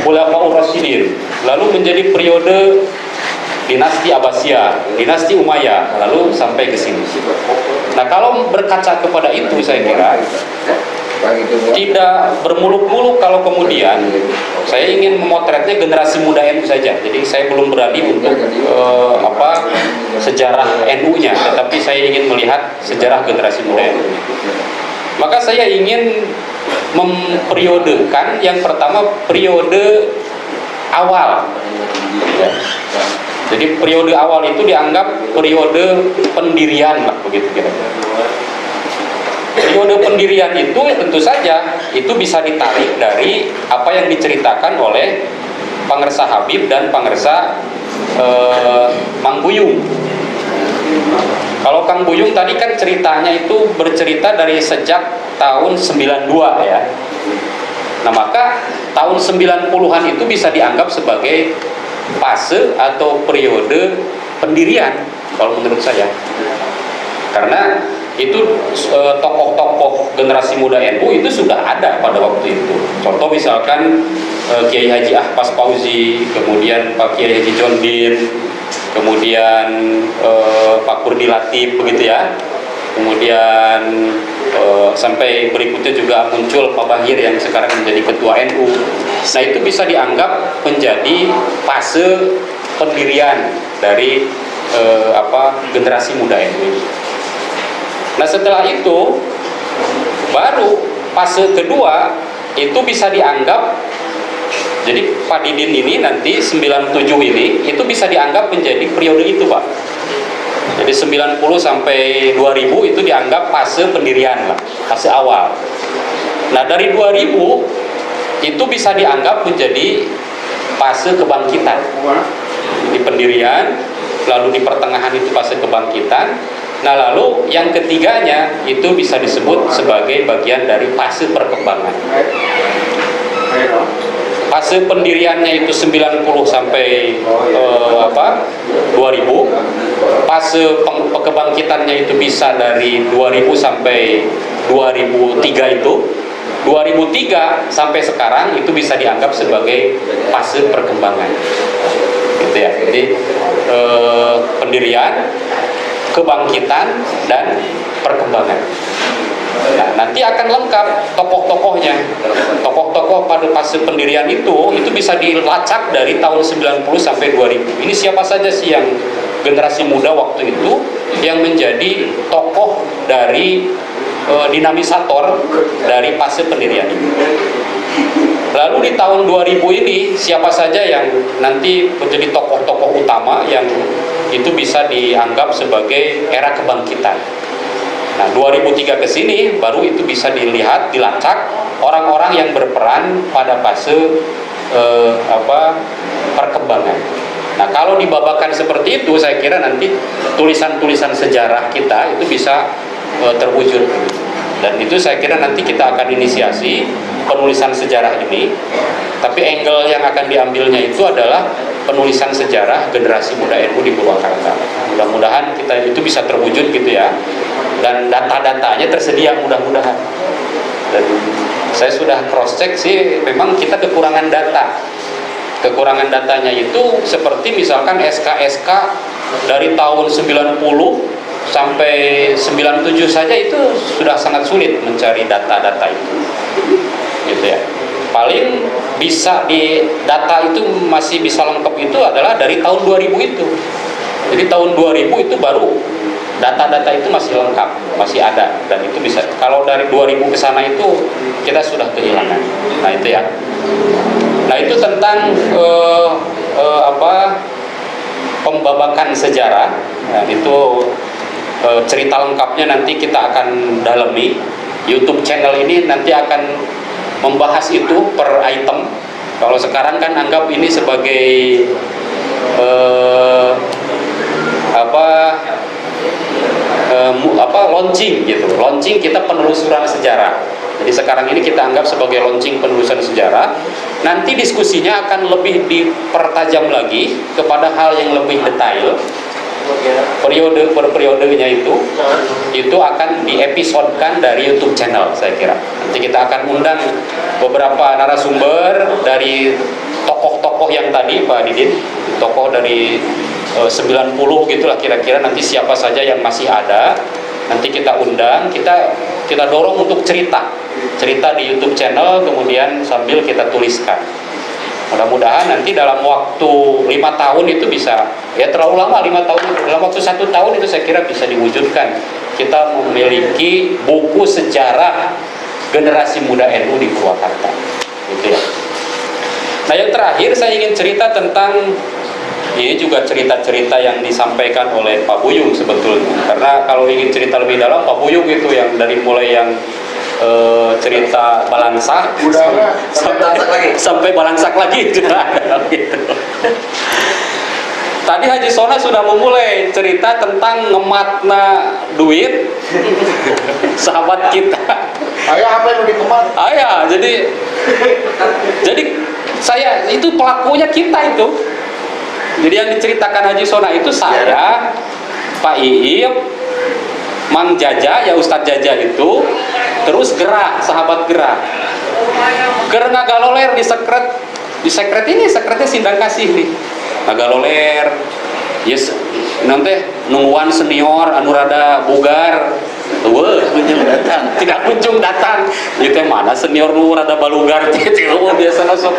Khulafaur Rasyidin. Lalu menjadi periode dinasti Abbasiyah, dinasti Umayyah, lalu sampai ke sini. Nah, kalau berkaca kepada itu, saya kira tidak bermuluk-muluk kalau kemudian saya ingin memotretnya generasi muda NU saja. Jadi saya belum berani untuk sejarah NU-nya, tetapi saya ingin melihat sejarah generasi muda NU. Maka saya ingin memperiodekan yang pertama periode awal. Ya. Jadi periode awal itu dianggap periode pendirian lah begitu kira-kira. Periode pendirian itu tentu saja itu bisa ditarik dari apa yang diceritakan oleh Pangersa Habib dan Pangersa Mang Buyung. Kalau Kang Buyung tadi kan ceritanya itu bercerita dari sejak tahun 92 ya. Nah, maka tahun 90-an itu bisa dianggap sebagai fase atau periode pendirian kalau menurut saya. Karena itu tokoh-tokoh generasi muda NU itu sudah ada pada waktu itu. Contoh misalkan Kiai Haji Ahpas Fauzi, kemudian Pak Kiai Haji John Din, kemudian Pak Kurdi Latif begitu ya. Kemudian sampai berikutnya juga muncul Pak Bahir yang sekarang menjadi ketua NU. Nah, itu bisa dianggap menjadi fase pendirian dari generasi muda NU. Nah, setelah itu baru fase kedua itu bisa dianggap, jadi Pak Didin ini nanti 97 ini itu bisa dianggap menjadi periode itu Pak. Jadi 90 sampai 2000 itu dianggap fase pendirian lah, fase awal. Nah dari 2000 itu bisa dianggap menjadi fase kebangkitan. Di pendirian, lalu di pertengahan itu fase kebangkitan. Nah lalu yang ketiganya itu bisa disebut sebagai bagian dari fase perkembangan. Fase pendiriannya itu 90 sampai 2000. Fase kebangkitannya itu bisa dari 2000 sampai 2003 itu. 2003 sampai sekarang itu bisa dianggap sebagai fase perkembangan. Gitu ya. Jadi pendirian, kebangkitan, dan perkembangan. Nah, nanti akan lengkap tokoh-tokohnya. Tokoh-tokoh pada fase pendirian itu bisa dilacak dari tahun 90 sampai 2000. Ini siapa saja sih yang generasi muda waktu itu yang menjadi tokoh dari dinamisator dari fase pendirian. Lalu di tahun 2000 ini siapa saja yang nanti menjadi tokoh-tokoh utama yang itu bisa dianggap sebagai era kebangkitan. Nah, 2003 ke sini baru itu bisa dilihat, dilacak orang-orang yang berperan pada fase perkembangan. Nah, kalau dibabakan seperti itu, saya kira nanti tulisan-tulisan sejarah kita itu bisa terwujud. Dan itu saya kira nanti kita akan inisiasi penulisan sejarah ini. Tapi angle yang akan diambilnya itu adalah penulisan sejarah generasi muda NU di Purwakarta. Mudah-mudahan kita itu bisa terwujud gitu ya. Dan data-datanya tersedia mudah-mudahan. Dan saya sudah cross check sih, memang kita kekurangan data. Kekurangan datanya itu seperti misalkan SK-SK dari tahun 90 sampai 97 saja itu sudah sangat sulit mencari data-data itu. Gitu ya. Paling bisa di data itu masih bisa lengkap itu adalah dari tahun 2000 itu. Jadi tahun 2000 itu baru data-data itu masih lengkap, masih ada, dan itu bisa. Kalau dari 2000 ke sana itu kita sudah kehilangan. Nah itu ya. Nah itu tentang pembabakan sejarah. Nah, itu cerita lengkapnya nanti kita akan dalami. YouTube channel ini nanti akan membahas itu per item. Kalau sekarang kan anggap ini sebagai launching gitu. Launching kita penelusuran sejarah. Jadi sekarang ini kita anggap sebagai launching penelusuran sejarah. Nanti diskusinya akan lebih dipertajam lagi kepada hal yang lebih detail. Periode per periodenya itu akan diepisodekan dari YouTube channel saya kira. Nanti kita akan undang beberapa narasumber dari tokoh-tokoh yang tadi Pak Didin, tokoh dari 90 gitulah kira-kira, nanti siapa saja yang masih ada nanti kita undang, kita dorong untuk cerita di YouTube channel, kemudian sambil kita tuliskan. Mudah-mudahan nanti dalam waktu 5 tahun itu bisa, ya terlalu lama 5 tahun, dalam waktu 1 tahun itu saya kira bisa diwujudkan. Kita memiliki buku sejarah generasi muda NU di Purwakarta, gitu ya. Nah yang terakhir saya ingin cerita tentang, ini juga cerita-cerita yang disampaikan oleh Pak Buyung sebetulnya. Karena kalau ingin cerita lebih dalam, Pak Buyung itu yang dari mulai yang cerita balangsak sampai balangsak lagi juga ada gitu. Tadi Haji Sona sudah memulai cerita tentang ngematna duit sahabat kita. Ayah apa yang dikemat? Ayah, jadi saya itu pelakunya kita itu. Jadi yang diceritakan Haji Sona itu saya, Pak Iip, Mang Jaja, ya Ustadz Jaja itu, terus Gerah, sahabat Gerah. Ker ngagaloler di sekret ini, sekretnya Sindang Kasih nih. Ngagaloler, yes, nanti nungguan senior, anu rada bugar, tidak kunjung datang. Itu mana senior nu rada balugar, biasa masuk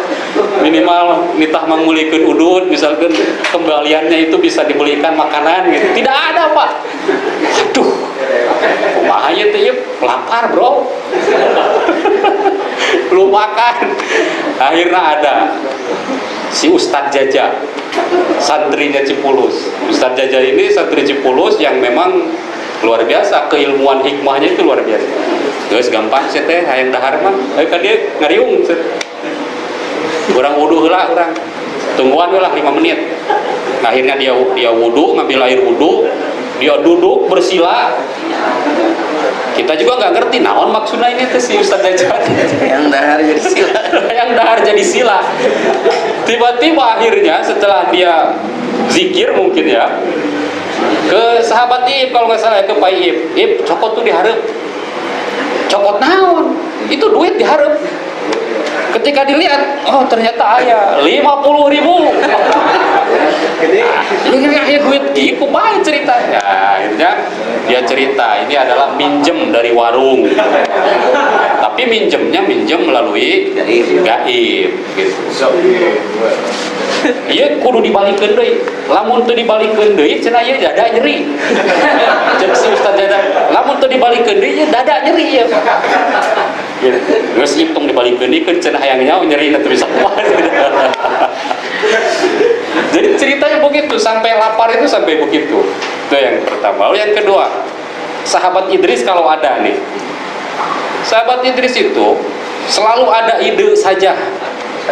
minimal nitah mangulikeun udud, misalkan kembaliannya itu bisa dibelikan makanan gitu. Tidak ada Pak. Aduh, kumaha ieu teh lapar bro. belum makan. Akhirnya ada si Ustadz Jaja, santrinya Cipulus. Ustadz Jaja ini santri Cipulus yang memang luar biasa, keilmuan hikmahnya itu luar biasa. Terus gampang sih teh, hayang dahar mah, kan dia ngariung. Orang wudu lah, orang tungguan lah 5 menit. Akhirnya dia wudu, ngambil air wudu, dia duduk bersila. Kita juga nggak ngerti naon maksudnya ini tuh si Ustadz Jaja. Yang dahar jadi sila. Yang dahar jadi sila. Tiba-tiba akhirnya setelah dia zikir mungkin ya, ke sahabat Ib kalau nggak salah, ke Pak Ib, cokot tuh diharap. Cokot naon? Itu duit diharap. Ketika dilihat, oh ternyata ayah 50.000. Ini akhirnya duit gitu, baik ceritanya. Akhirnya dia cerita, ini adalah minjem dari warung. Tapi minjem melalui gaib gitu. Iya kudu dibalikkeun deui. Lamun teu dibalikkeun deui cenah ieu dada nyeri. Cek si Ustaz Dada, lamun teu dibalikkeun deui dada nyeri ya. Geus hitung dibalikkeun deui keun cenah hayang nyaho nyeri teu bisa kuat. Jadi ceritanya begitu, sampai lapar itu sampai begitu. Itu yang pertama. Lalu yang kedua, sahabat Idris kalau ada nih. Sahabat Idris itu selalu ada ide saja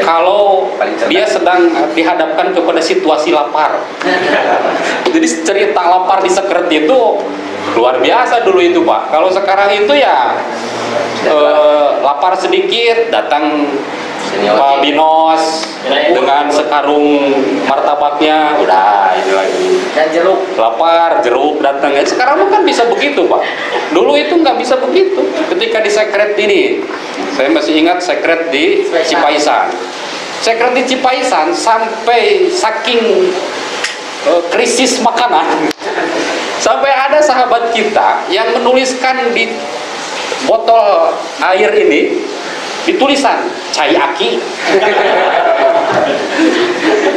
kalau dia sedang dihadapkan kepada situasi lapar. Jadi cerita lapar di sekret itu luar biasa dulu itu Pak. Kalau sekarang itu ya lapar sedikit datang Pak Binos dengan sekarung martabaknya, udah ini lagi. Dan jeruk. Lapar, jeruk datang. Sekarang kan bisa begitu Pak. Dulu itu nggak bisa begitu. Ketika di sekret ini, saya masih ingat sekret di Cipaisan. Sekret di Cipaisan sampai saking krisis makanan, sampai ada sahabat kita yang menuliskan di botol air ini ditulisan cai aki.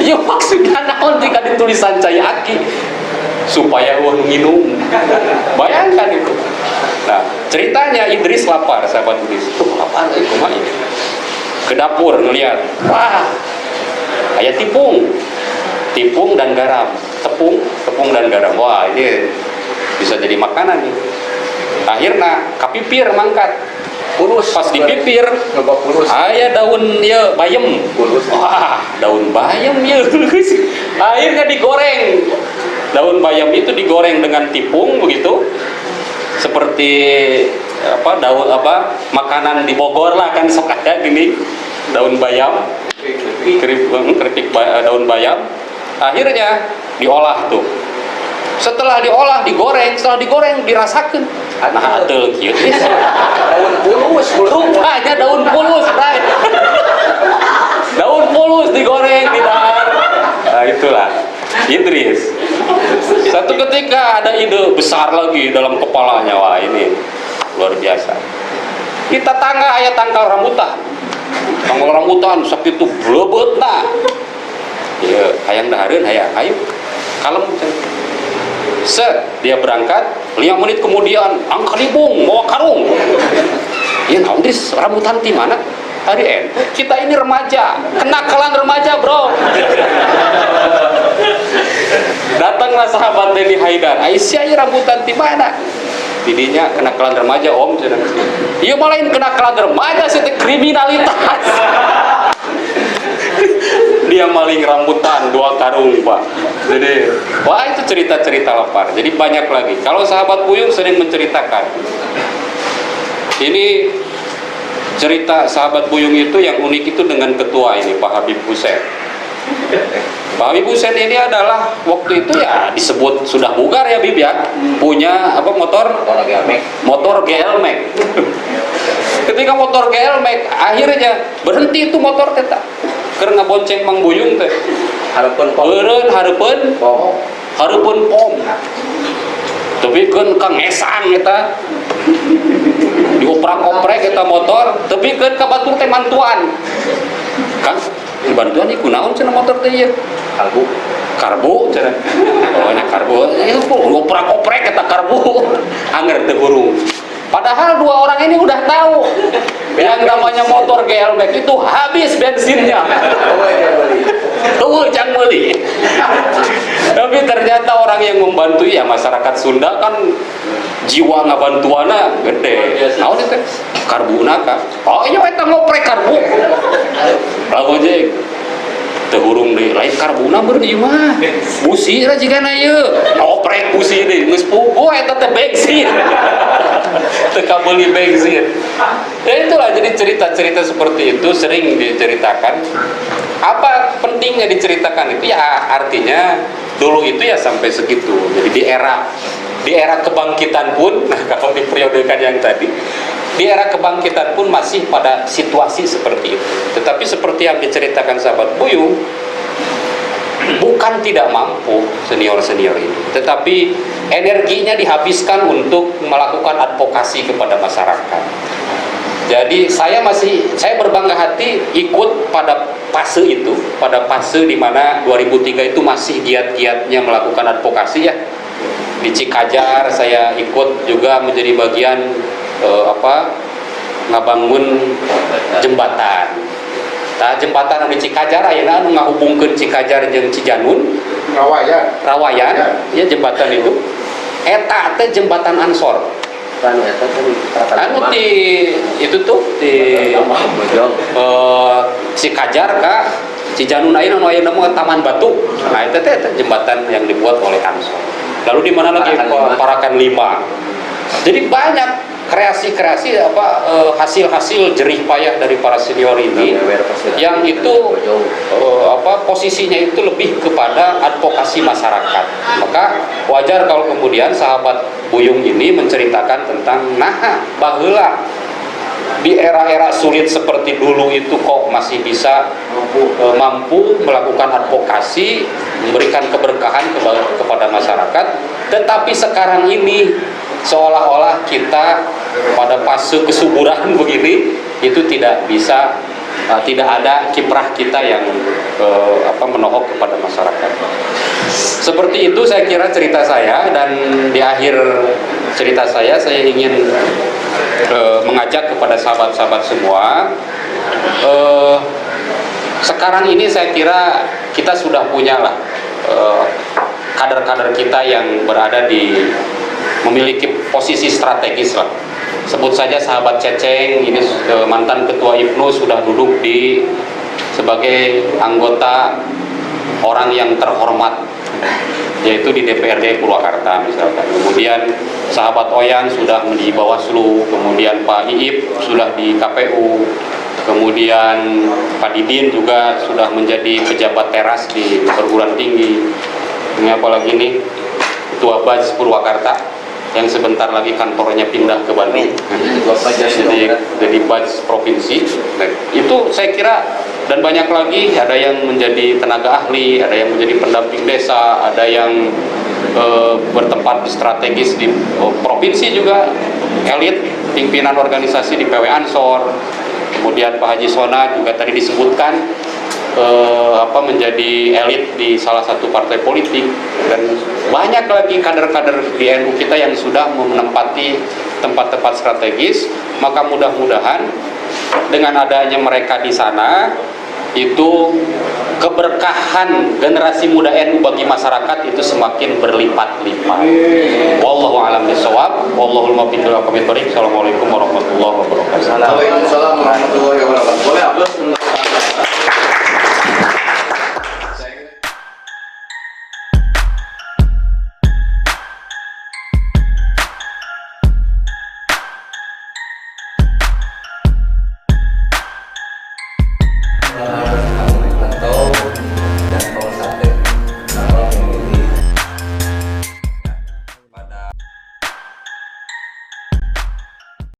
Ya maksudnya naon jika ditulisan cai aki supaya uang minum. Bayangkan itu. Nah ceritanya Idris lapar, sahabat Idris. Tuh lapar, kumaha ini? Ke dapur ngeliat, wah, kayak tepung dan garam, tepung dan garam. Wah ini bisa jadi makanan nih. Akhirnya kapipir mangkat. Pulus pas dipipir, aya daun ya bayam. Wah, daun bayam ya. Akhirnya digoreng. Daun bayam itu digoreng dengan tepung begitu. Seperti apa daun apa makanan di Bogor lah kan sok ada gini. Daun bayam. Keripik daun bayam. Akhirnya diolah tuh. Setelah diolah, digoreng, dirasakan. Nah, atuh kieu. Daun pulus. Rupanya daun pulus, right? Daun pulus digoreng di dahar. Nah, itulah Idris. Satu ketika ada ide besar lagi dalam kepalanya, wah ini luar biasa. Kita tangga aya tangkal rambutan. Tangkal rambutan sakit itu blebet nah. Ya, hayang dahareun hayang, ayo. Kalem. Set, dia berangkat 5 menit kemudian angka libung bawa karung. Ya Idris, rambutan di mana? Hari kita ini remaja, kenakalan remaja bro. Datanglah sahabat Deni Haidar, Aisyah ini rambutan di mana? Didinya kenakalan remaja om. Iya malahin kenakalan remaja sih kriminalitas. Dia maling rambutan 2 karung Pak. Jadi wah itu cerita-cerita lapar. Jadi banyak lagi. Kalau sahabat Buyung sering menceritakan ini cerita sahabat Buyung itu yang unik itu dengan ketua ini Pak Habib Hussein. Pak Habib Hussein ini adalah waktu itu ya disebut sudah bugar ya Bib ya, punya apa motor GL Max. Ketika motor GL Max akhirnya berhenti itu motor kita karena bonceng Mang Buyung teh hareupeun pom tapi kan kangesan eta dioprak-oprek eta motor tapi kan ka batur teh mantuan kan bantuan ieu kunaon cenah motor teh ieu karbu cenah oh nya karbu ieu dioprak-oprek eta karbu anger teu gurung. Padahal 2 orang ini udah tahu Yang namanya motor GLBX itu habis bensinnya. Jangan beli. Tapi ternyata orang yang membantu ya masyarakat Sunda kan jiwa ngabantuana gede. Naon itu? Karbuna kan. Oh iya eta ngoprek karbu. Lagu aja terhurung deh, lain karbuna berdi mah busi lah jika na ieu ngoprek busi deh geus puguh eta teh bensin teu beli bensin. Ya itulah, jadi cerita-cerita seperti itu sering diceritakan. Apa pentingnya diceritakan itu ya, artinya dulu itu ya sampai segitu. Jadi di era kebangkitan pun, nah kalau diperiodekan yang tadi, di era kebangkitan pun masih pada situasi seperti itu. Tetapi seperti yang diceritakan sahabat Buyung, bukan tidak mampu senior-senior ini, tetapi energinya dihabiskan untuk melakukan advokasi kepada masyarakat. Jadi saya berbangga hati ikut pada fase itu, pada fase di mana 2003 itu masih giat-giatnya melakukan advokasi ya. Di Cikajar saya ikut juga menjadi bagian ngabangun jembatan. Nah, jembatan di Cikajar ayeuna anu ngahubungkeun Cikajar jeung Cijanun, Rawayan, ya jembatan itu. Eta teh jembatan Ansor. Anu di itu tuh di Cikajar ka Cijanun ayeuna mah Taman Batu. Nah, itu teh jembatan yang dibuat oleh Ansor. Lalu di mana lagi Parakan 5. Jadi banyak kreasi-kreasi hasil-hasil jerih payah dari para senior ini yang itu posisinya itu lebih kepada advokasi masyarakat. Maka wajar kalau kemudian sahabat Buyung ini menceritakan tentang baheula di era-era sulit seperti dulu itu kok masih bisa mampu melakukan advokasi, memberikan keberkahan kepada masyarakat. Tetapi sekarang ini seolah-olah kita pada fase kesuburan begini itu tidak bisa, tidak ada kiprah kita yang menohok kepada masyarakat. Seperti itu saya kira cerita saya, dan di akhir cerita saya ingin mengajak kepada sahabat-sahabat semua. Sekarang ini saya kira kita sudah punya lah kader-kader kita yang berada di memiliki posisi strategis lah. Sebut saja sahabat Ceceng, ini mantan ketua IPNU, sudah duduk sebagai anggota orang yang terhormat, yaitu di DPRD Purwakarta misalkan. Kemudian sahabat Oyan sudah di Bawaslu, kemudian Pak Iip sudah di KPU, kemudian Pak Didin juga sudah menjadi pejabat teras di perguruan tinggi. Ini apalagi nih Ketua BAS Purwakarta yang sebentar lagi kantornya pindah ke Bandung, jadi BAS provinsi. Nah, itu saya kira, dan banyak lagi, ada yang menjadi tenaga ahli, ada yang menjadi pendamping desa, ada yang bertempat strategis di provinsi juga, elit pimpinan organisasi di PW Ansor. Kemudian Pak Haji Sona juga tadi disebutkan menjadi elit di salah satu partai politik, dan banyak lagi kader-kader di NU kita yang sudah menempati tempat-tempat strategis. Maka mudah-mudahan dengan adanya mereka di sana, itu keberkahan generasi muda NU bagi masyarakat itu semakin berlipat-lipat. Wallahu a'lam bishawab. Wallahul muwaffiq ila aqwamit thoriq. Assalamualaikum warahmatullahi wabarakatuh. Waalaikumsalam warahmatullahi wabarakatuh. Boleh aplaus?